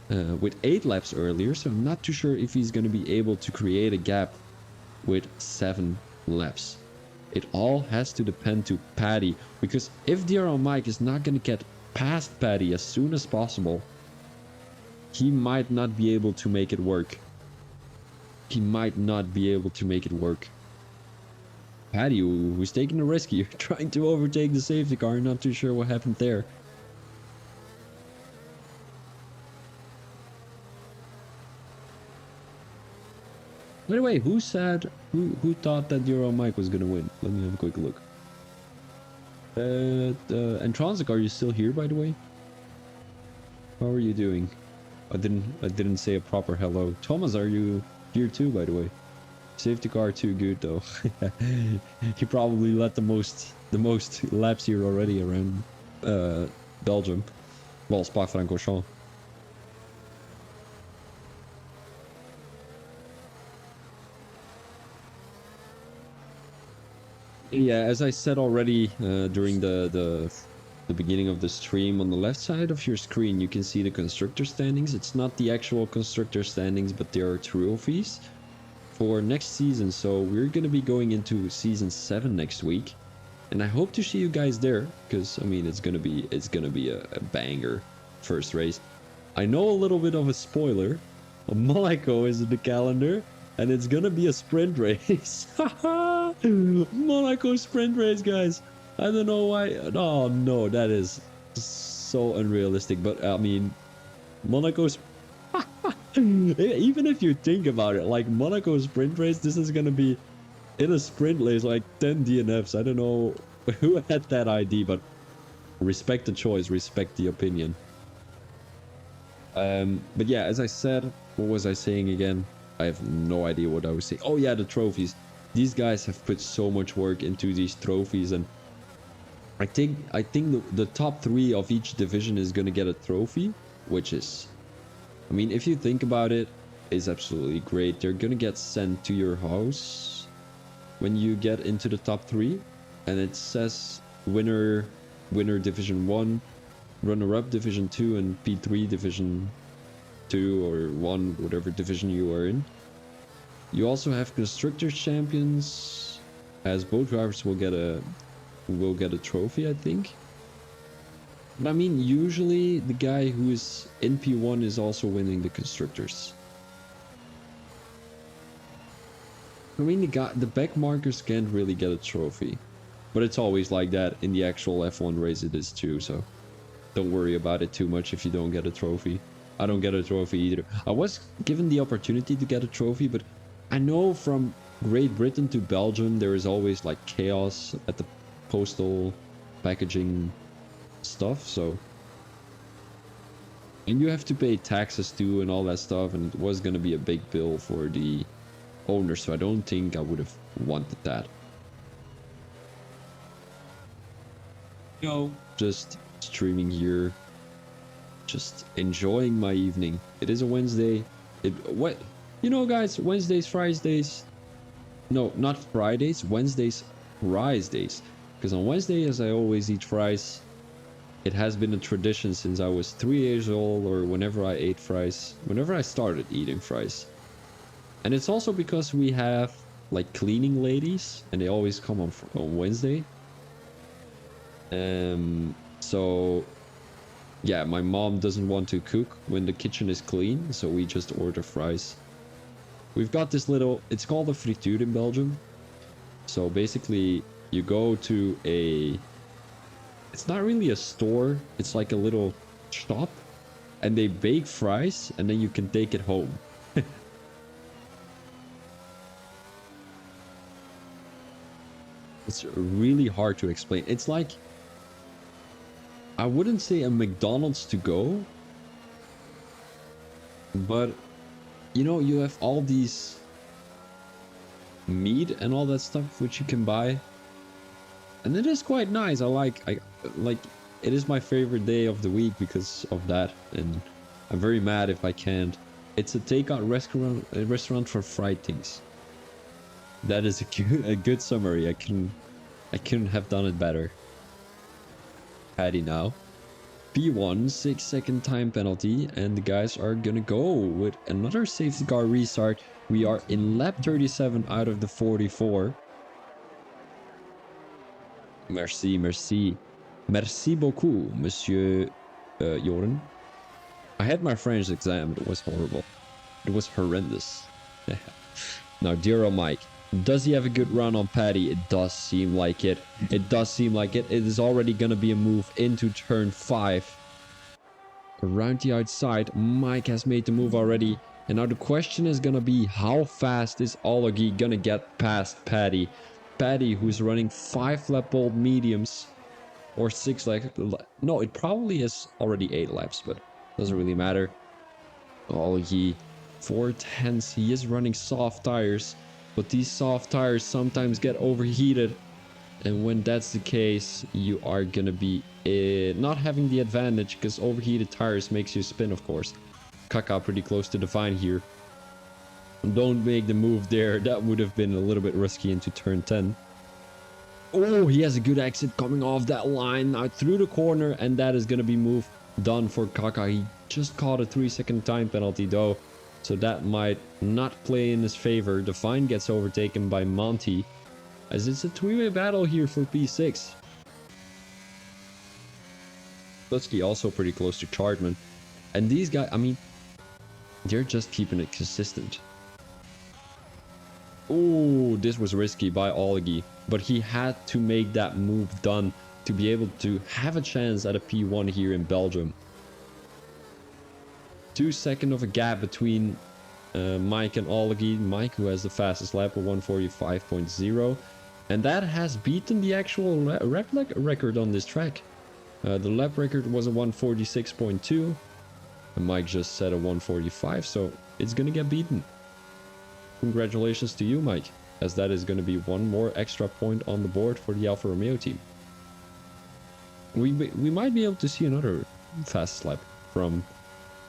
with 8 laps earlier, so I'm not too sure if he's going to be able to create a gap with 7 laps. It all has to depend to Paddy, because if DRL Mike is not going to get past Paddy as soon as possible, he might not be able to make it work. He might not be able to make it work. Paddy, who's taking a risk here, trying to overtake the safety car, not too sure what happened there. By the way, who said, who thought that Euro Mike was gonna win? Let me have a quick look. And Transic, are you still here, by the way? How are you doing? I didn't say a proper hello. Thomas, are you here too, by the way? Safety car too good though. He probably led the most laps here already around Belgium. Well, Spa-Francorchamps. Yeah, as I said already during the beginning of the stream, on the left side of your screen you can see the constructor standings. It's not the actual constructor standings, but there are trophies for next season. So we're gonna be going into season 7 next week, and I hope to see you guys there, because I mean it's gonna be a banger first race. I know a little bit of a spoiler. Monaco is in the calendar, and it's gonna be a sprint race. Monaco sprint race, guys. I don't know why. Oh no, that is so unrealistic. But I mean, Monaco's. Even if you think about it, like Monaco sprint race, this is gonna be in a sprint race like 10 DNFs. I don't know who had that idea, but respect the choice, respect the opinion. But yeah, as I said, what was I saying again? I have no idea what I was saying. Oh yeah, the trophies. These guys have put so much work into these trophies, and I think the top 3 of each division is gonna get a trophy, which is, I mean, if you think about it, is absolutely great. They're gonna get sent to your house when you get into the top 3, and it says winner division 1, runner-up division 2, and P3 division 2 or 1, whatever division you are in. You also have constructors champions, as both drivers will get a trophy, I think. But I mean, usually the guy who is in P1 is also winning the constructors. I mean, the back markers can't really get a trophy, but it's always like that in the actual F1 race. It is too, so don't worry about it too much if you don't get a trophy. I don't get a trophy either. I was given the opportunity to get a trophy, but I know from Great Britain to Belgium there is always like chaos at the postal packaging stuff, so, and you have to pay taxes too and all that stuff, and it was gonna be a big bill for the owner, so I don't think I would have wanted that. You know, just streaming here, just enjoying my evening. It is a Wednesday. What, you know, guys, Wednesdays, Fridays, no, not Fridays, Wednesdays, fries days, because on Wednesdays I always eat fries. It has been a tradition since I was 3 years old, or whenever I ate fries, whenever I started eating fries. And it's also because we have like cleaning ladies, and they always come on Wednesday. So yeah, my mom doesn't want to cook when the kitchen is clean, so we just order fries. We've got this little, it's called a frituur in Belgium. So basically you go to it's not really a store, it's like a little shop, and they bake fries, and then you can take it home. It's really hard to explain. It's like, I wouldn't say a McDonald's to go, but you know, you have all these meat and all that stuff which you can buy, and it is quite nice. I like it is my favorite day of the week because of that, and I'm very mad if I can't. It's a takeout restaurant for fried things. That is a good summary. I couldn't have done it better. Paddy now. P1, 6-second time penalty, and the guys are gonna go with another safety car restart. We are in lap 37 out of the 44. Merci, merci. Merci beaucoup, Monsieur Joren. I had my French exam, it was horrible. It was horrendous. Now, dear old Mike, does he have a good run on Paddy? It does seem like it. It does seem like it. It is already going to be a move into turn 5. Around the outside, Mike has made the move already. And now the question is going to be, how fast is Ologi going to get past Paddy? Paddy, who's running 5 lap old mediums. Or 6 laps. No, it probably is already 8 laps, but doesn't really matter. Ologi, 410s. He is running soft tires, but these soft tires sometimes get overheated. And when that's the case, you are gonna be not having the advantage, because overheated tires makes you spin, of course. Kaka pretty close to the vine here. Don't make the move there. That would have been a little bit risky into turn 10. Oh, he has a good exit coming off that line out through the corner, and that is gonna be move done for Kaka. He just caught a 3-second time penalty though, so that might not play in his favor. The Vine gets overtaken by Monty, as it's a 3-way battle here for P6. Lutsky also pretty close to Chartman, and these guys, I mean, they're just keeping it consistent. Oh, this was risky by Olgi, but he had to make that move done to be able to have a chance at a P1 here in Belgium. 2 seconds of a gap between Mike and Olgi. Mike, who has the fastest lap of 145.0, and that has beaten the actual lap record on this track. The lap record was a 146.2, and Mike just set a 145, so it's gonna get beaten. Congratulations to you, Mike, as that is going to be one more extra point on the board for the Alfa Romeo team. We might be able to see another fast lap from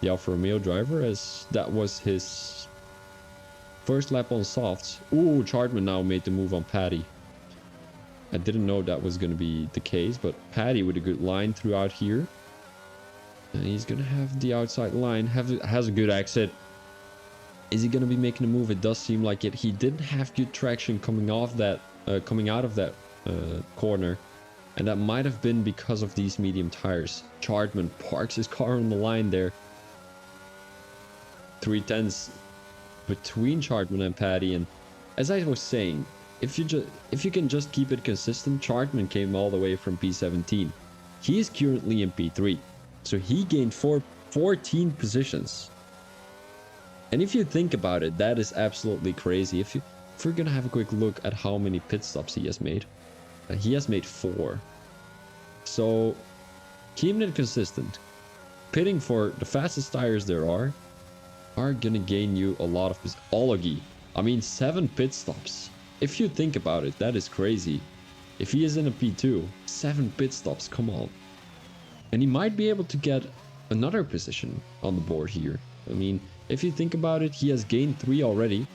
the Alfa Romeo driver, as that was his first lap on softs. Ooh, Chartman now made the move on Paddy. I didn't know that was going to be the case, but Paddy with a good line throughout here. And he's going to have the outside line, has a good exit. Is he going to be making a move? It does seem like it. He didn't have good traction coming out of that corner, and that might have been because of these medium tires. Chartman parks his car on the line there. 310s between Chartman and Paddy, and as I was saying, if you can just keep it consistent, Chartman came all the way from P17. He is currently in P3, so he gained 14 positions. And if you think about it, that is absolutely crazy. If we're gonna have a quick look at how many pit stops he has made made 4. So keeping it consistent, pitting for the fastest tires there are gonna gain you a lot of Ologi. I mean, 7 pit stops. If you think about it, that is crazy. If he is in a P2, 7 pit stops, come on. And he might be able to get another position on the board here. I mean, if you think about it, he has gained 3 already.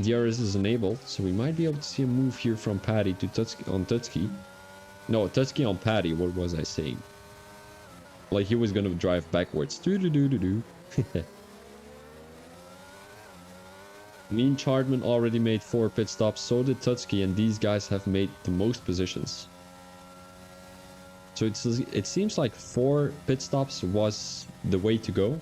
DRS is enabled, so we might be able to see a move here from Paddy to Tutski. No, Tutski on Paddy, what was I saying? Like he was gonna drive backwards. Mean Chartman already made 4 pit stops, so did Tutski, and these guys have made the most positions. So it seems like 4 pit stops was the way to go,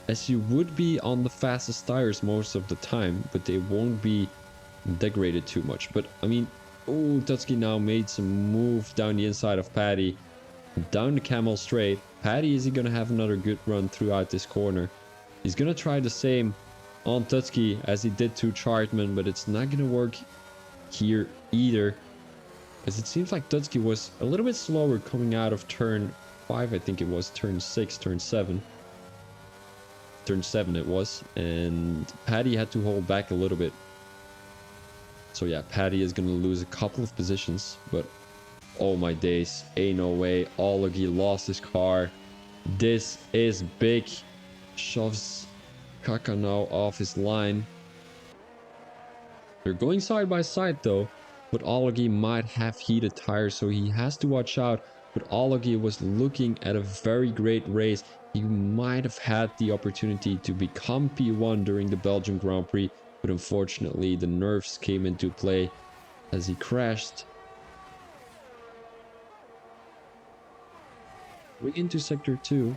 as you would be on the fastest tires most of the time, but they won't be degraded too much. But I mean, oh, Tutski now made some move down the inside of Paddy, down the Camel straight. Paddy, is he gonna have another good run throughout this corner? He's gonna try the same on Tutski as he did to Chartman, but it's not gonna work here either, as it seems like Tutski was a little bit slower coming out of turn 5. I think it was turn 6, turn 7. Turn 7 it was, and Paddy had to hold back a little bit. So yeah, Paddy is gonna lose a couple of positions, but oh my days, ain't no way. Ologi lost his car. This is big. Shoves Kaka now off his line. They're going side by side though, but Ologi might have heated tires, so he has to watch out but Ologie was looking at a very great race. He might have had the opportunity to become P1 during the Belgian Grand Prix, but unfortunately the nerves came into play as he crashed. We into sector 2.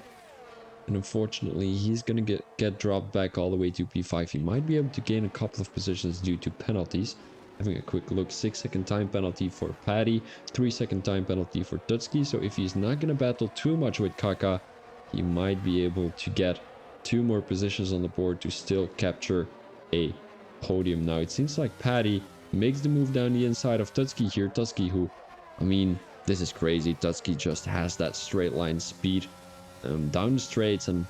And unfortunately, he's going to get dropped back all the way to P5. He might be able to gain a couple of positions due to penalties. Having a quick look, 6-second time penalty for Paddy, 3-second time penalty for Tutski. So if he's not going to battle too much with Kaka, he might be able to get 2 more positions on the board to still capture a podium. Now, it seems like Paddy makes the move down the inside of Tutski here. Tutski, who, I mean, this is crazy. Tutski just has that straight line speed. Down the straights, and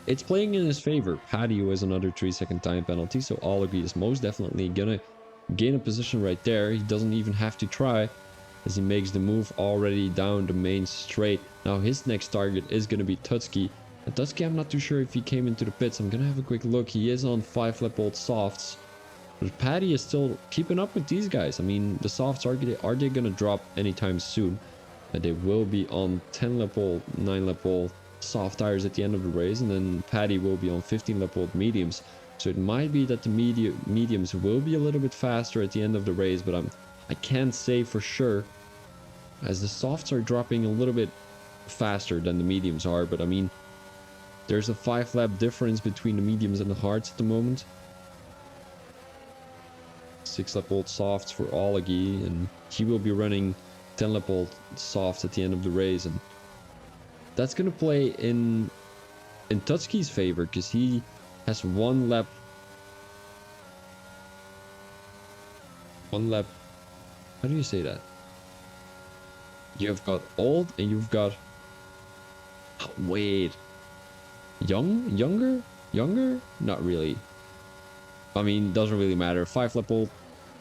it's playing in his favor. Paddy has another 3-second time penalty, so Ologie is most definitely gonna gain a position right there. He doesn't even have to try, as he makes the move already down the main straight. Now his next target is gonna be Tutski. And Tutski, I'm not too sure if he came into the pits. I'm gonna have a quick look. He is on 5-lap-old softs, but Paddy is still keeping up with these guys. I mean, the softs, are they gonna drop anytime soon? They will be on 10-lap-old, 9-lap-old soft tires at the end of the race, and then Paddy will be on 15-lap-old mediums. So it might be that the mediums will be a little bit faster at the end of the race, but I can't say for sure, as the softs are dropping a little bit faster than the mediums are. But I mean, there's a 5-lap difference between the mediums and the hards at the moment. 6-lap-old softs for Ologie, and he will be running 10-lap-old soft at the end of the race, and that's gonna play in Tutski's favor, because he has one lap. How do you say that? You've got old and you've got, oh, wait, younger, not really. I mean, doesn't really matter. 5-lap-old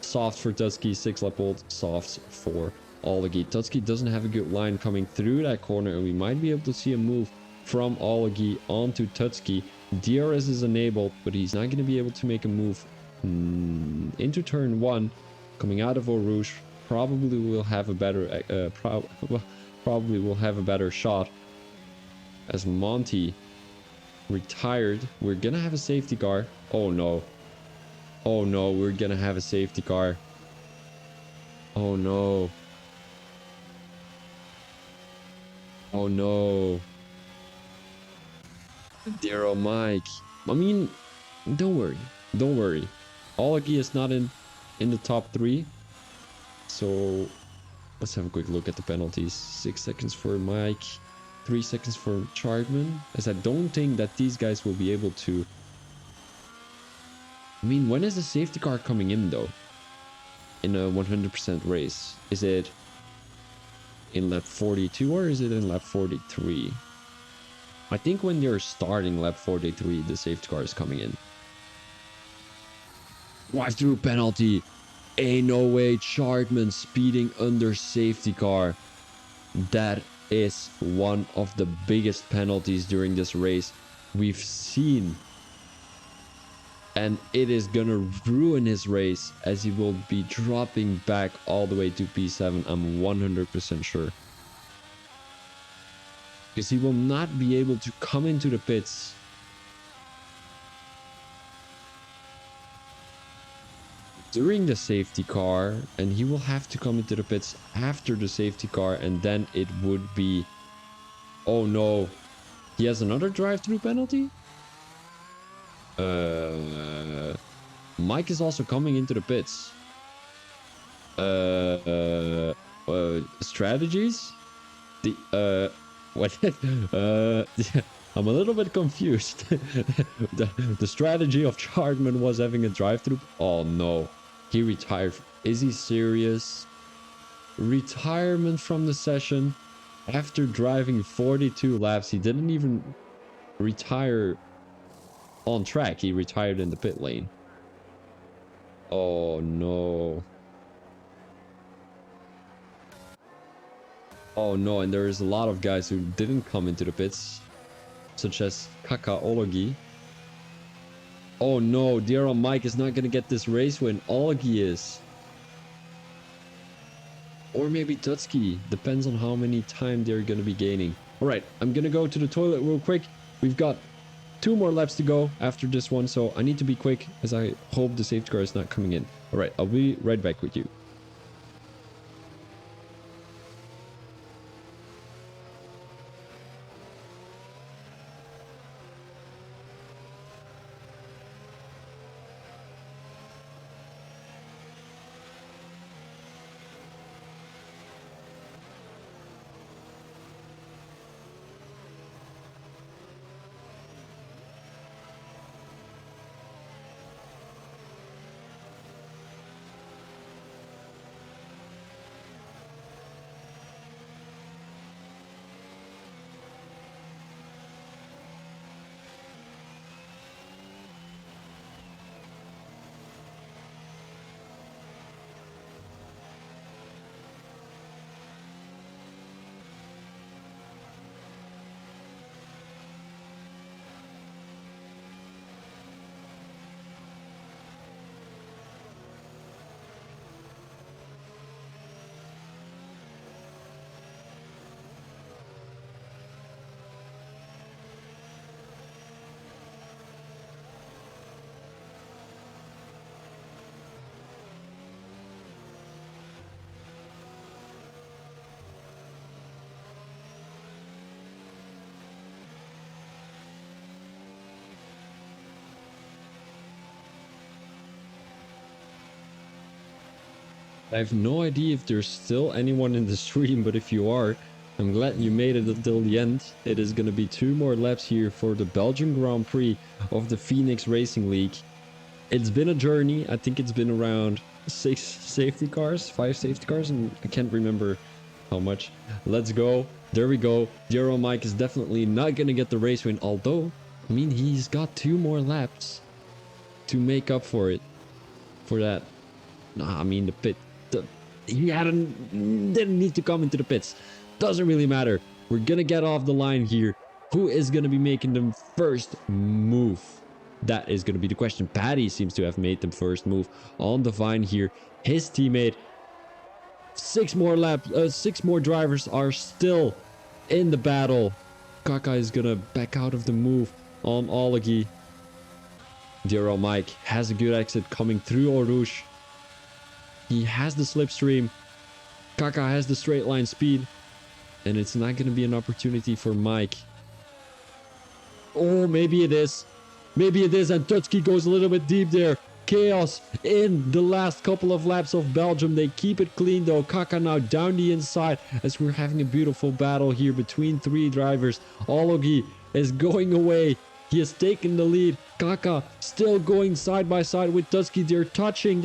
soft for Tutski, 6-lap-old softs for Ologie. Tutski doesn't have a good line coming through that corner, and we might be able to see a move from Ologie onto Tutski. DRS is enabled, but he's not going to be able to make a move into turn 1. Coming out of Eau Rouge, probably will have a better probably will have a better shot, as Monty retired. We're gonna have a safety car. Oh no, we're gonna have a safety car. Oh no. Oh no. Dear old Mike. I mean, don't worry. Ologie is not in the top 3. So let's have a quick look at the penalties. 6 seconds for Mike, 3 seconds for Chartman, as I don't think that these guys will be able to. I mean, when is the safety car coming in though? In a 100% race? Is it in lap 42 or is it in lap 43? I think when they're starting lap 43, the safety car is coming in. Drive-through penalty. Ain't no way. Chartman speeding under safety car. That is one of the biggest penalties during this race we've seen. And it is gonna ruin his race, as he will be dropping back all the way to P7. I'm 100% sure. Because he will not be able to come into the pits during the safety car, and he will have to come into the pits after the safety car, and then it would be, oh no, he has another drive-through penalty. Mike is also coming into the pits. Strategies, what? I'm a little bit confused. the strategy of Chartman was having a drive-through. Oh no, he retired. Is he serious? Retirement from the session after driving 42 laps. He didn't even retire on track. He retired in the pit lane. Oh no. Oh no, and there is a lot of guys who didn't come into the pits, such as Kaka Ologie. Oh no, dear old Mike is not gonna get this race win. Ologie is. Or maybe Tutski. Depends on how many time they're going to be gaining. All right, I'm going to go to the toilet real quick. We've got 2 more laps to go after this one, so I need to be quick as I hope the safety car is not coming in. All right, I'll be right back with you. I have no idea if there's still anyone in the stream, but if you are, I'm glad you made it until the end. It is going to be 2 more laps here for the Belgian Grand Prix of the Phoenix Racing League. It's been a journey. I think it's been around 6 safety cars, 5 safety cars, and I can't remember how much. Let's go. There we go. Zero Mike is definitely not going to get the race win, although, I mean, he's got 2 more laps to make up for it. For that. Nah, I mean, the pit. He didn't need to come into the pits. Doesn't really matter. We're gonna get off the line here. Who is gonna be making the first move? That is gonna be the question. Patty seems to have made the first move on the vine here. His teammate. 6 more drivers are still in the battle. Kaka is gonna back out of the move on Olegi. Dear old Mike has a good exit coming through Eau Rouge. He has the slipstream. Kaka has the straight line speed. And it's not going to be an opportunity for Mike. Oh, maybe it is. Maybe it is. And Tutski goes a little bit deep there. Chaos in the last couple of laps of Belgium. They keep it clean though. Kaka now down the inside as we're having a beautiful battle here between 3 drivers. Ologi is going away. He has taken the lead. Kaka still going side by side with Tutski. They're touching,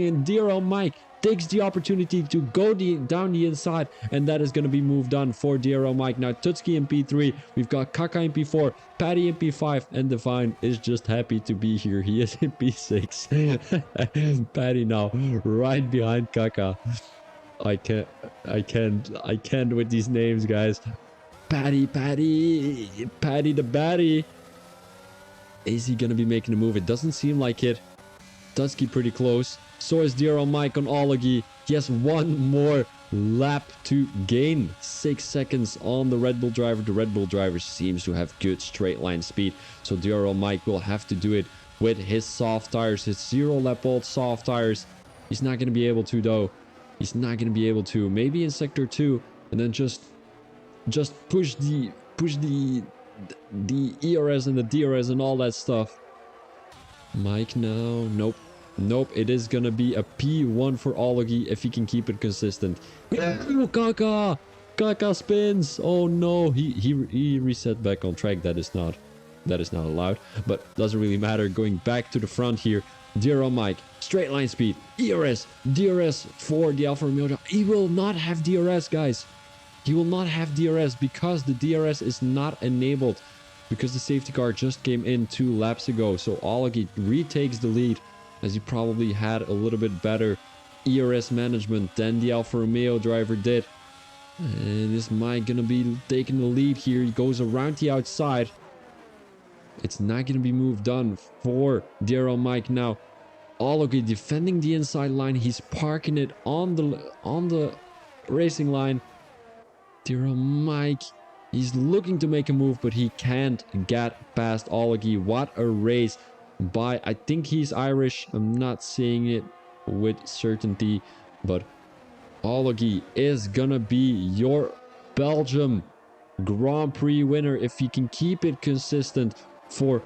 and dear old Mike takes the opportunity to go down the inside, and that is going to be moved on for dear old Mike. Now Tutski in P3, we've got Kaka in P4, Patty in P5, and Divine is just happy to be here. He is in P6. Patty now right behind Kaka. I can't with these names, guys. Patty the Batty. Is he gonna be making a move? It doesn't seem like it. Tutski pretty close. So is dear old Mike on Olegi. He has 1 more lap to gain. 6 seconds on the Red Bull driver. The Red Bull driver seems to have good straight line speed. So dear old Mike will have to do it with his soft tires. His 0 lap old soft tires. He's not gonna be able to though. He's not gonna be able to. Maybe in sector 2. And then just push the ERS and the DRS and all that stuff. Mike now. Nope. It is gonna be a P1 for Olegi if he can keep it consistent. Kaka spins. Oh no. He reset back on track. That is not allowed. But doesn't really matter. Going back to the front here. Dear old Mike. Straight line speed. ERS. DRS for the Alfa Romeo. He will not have DRS, guys. He will not have DRS because the DRS is not enabled because the safety car just came in 2 laps ago. So Olegi retakes the lead as he probably had a little bit better ERS management than the Alfa Romeo driver did. And is Mike gonna be taking the lead here? He goes around the outside. It's not gonna be moved on for dear old Mike now. Olegi defending the inside line. He's parking it on the racing line. Dear old Mike. He's looking to make a move, but he can't get past Olagi. What a race by, I think he's Irish. I'm not saying it with certainty, but Olagi is gonna be your Belgium Grand Prix winner if he can keep it consistent for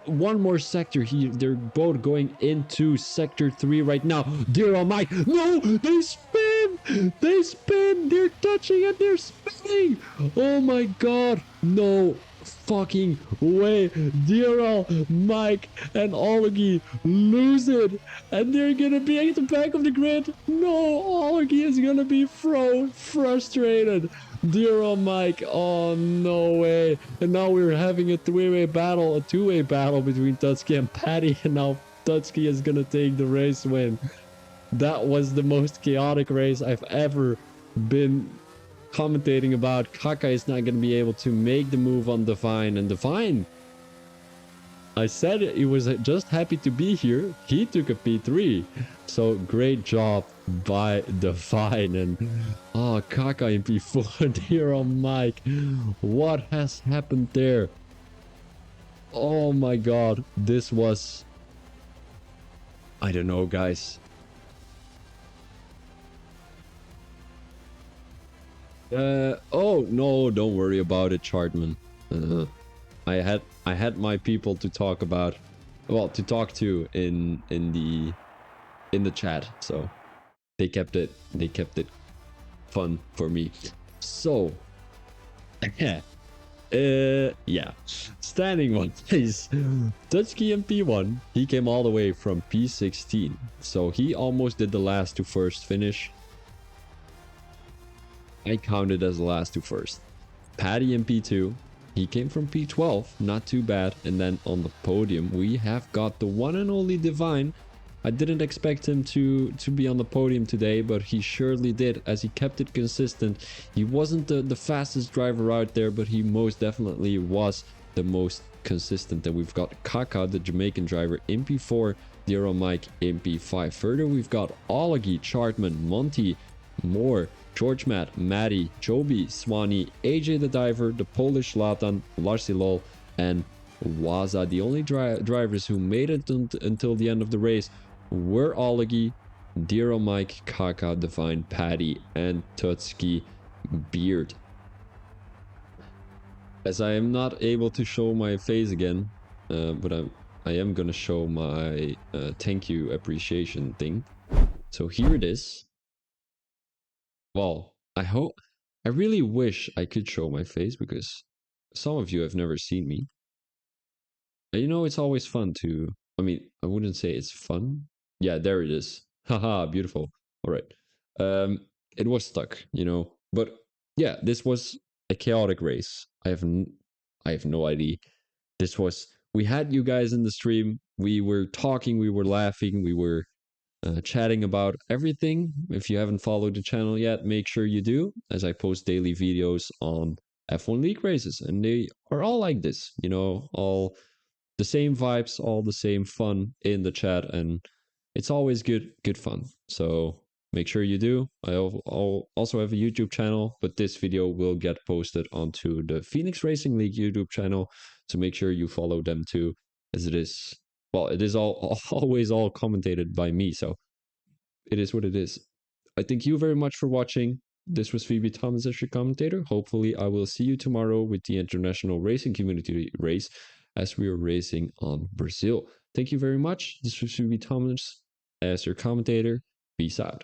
one more sector. They're both going into sector 3 right now. Dear oh my, no, they spin, they're touching and they're spinning. Oh my god, no fucking way. Dear Mike and Olagi lose it, and they're gonna be at the back of the grid. No, Olagi is gonna be frustrated. Dear Mike, oh no way. And now we're having a two-way battle between Tutski and Patty, and now Tutski is gonna take the race win. That was the most chaotic race I've ever been commentating about. Kaka is not going to be able to make the move on Divine, and Divine, I said he was just happy to be here. He took a P3, so great job by Divine. And Kaka in P4 here on Mike. What has happened there? Oh my god, this was, I don't know, guys. Oh no, don't worry about it, Chartman. I had my people to talk about, well, to talk to in the chat, so they kept it fun for me. So yeah, standing one place, Dutchkey in P1. He came all the way from P16, so he almost did the last to first finish. I counted as the last to first. Patty in P2. He came from P12, not too bad. And then on the podium, we have got the one and only Divine. I didn't expect him to be on the podium today, but he surely did, as he kept it consistent. He wasn't the fastest driver out there, but he most definitely was the most consistent. And we've got Kaka, the Jamaican driver, in P4, Dear Mike in P5. Further, we've got Olagi, Chartman, Monty, Moore, George Matt, Maddie, Joby, Swanee, AJ the Diver, the Polish Latan, Larsilol, and Waza. The only drivers who made it until the end of the race were Olagi, Dear Mike, Kaka, Divine, Patty, and Tutski Beard. As I am not able to show my face again, but I am gonna show my thank you appreciation thing. So here it is. Well, I really wish I could show my face, because some of you have never seen me. You know, it's always fun to, I mean, I wouldn't say it's fun. Yeah, there it is. Haha, beautiful. All right. It was stuck, you know, but yeah, this was a chaotic race. I have no idea. We had you guys in the stream. We were talking, we were laughing, we were chatting about everything. If you haven't followed the channel yet, make sure you do, as I post daily videos on F1 League races, and they are all like this, you know, all the same vibes, all the same fun in the chat, and it's always good fun. So make sure you do. I'll also have a YouTube channel, but this video will get posted onto the Phoenix Racing League YouTube channel, so make sure you follow them too, as it is, well, it is always all commentated by me, so it is what it is. I thank you very much for watching. This was Phoebe Thomas as your commentator. Hopefully, I will see you tomorrow with the International Racing Community race, as we are racing on Brazil. Thank you very much. This was Phoebe Thomas as your commentator. Peace out.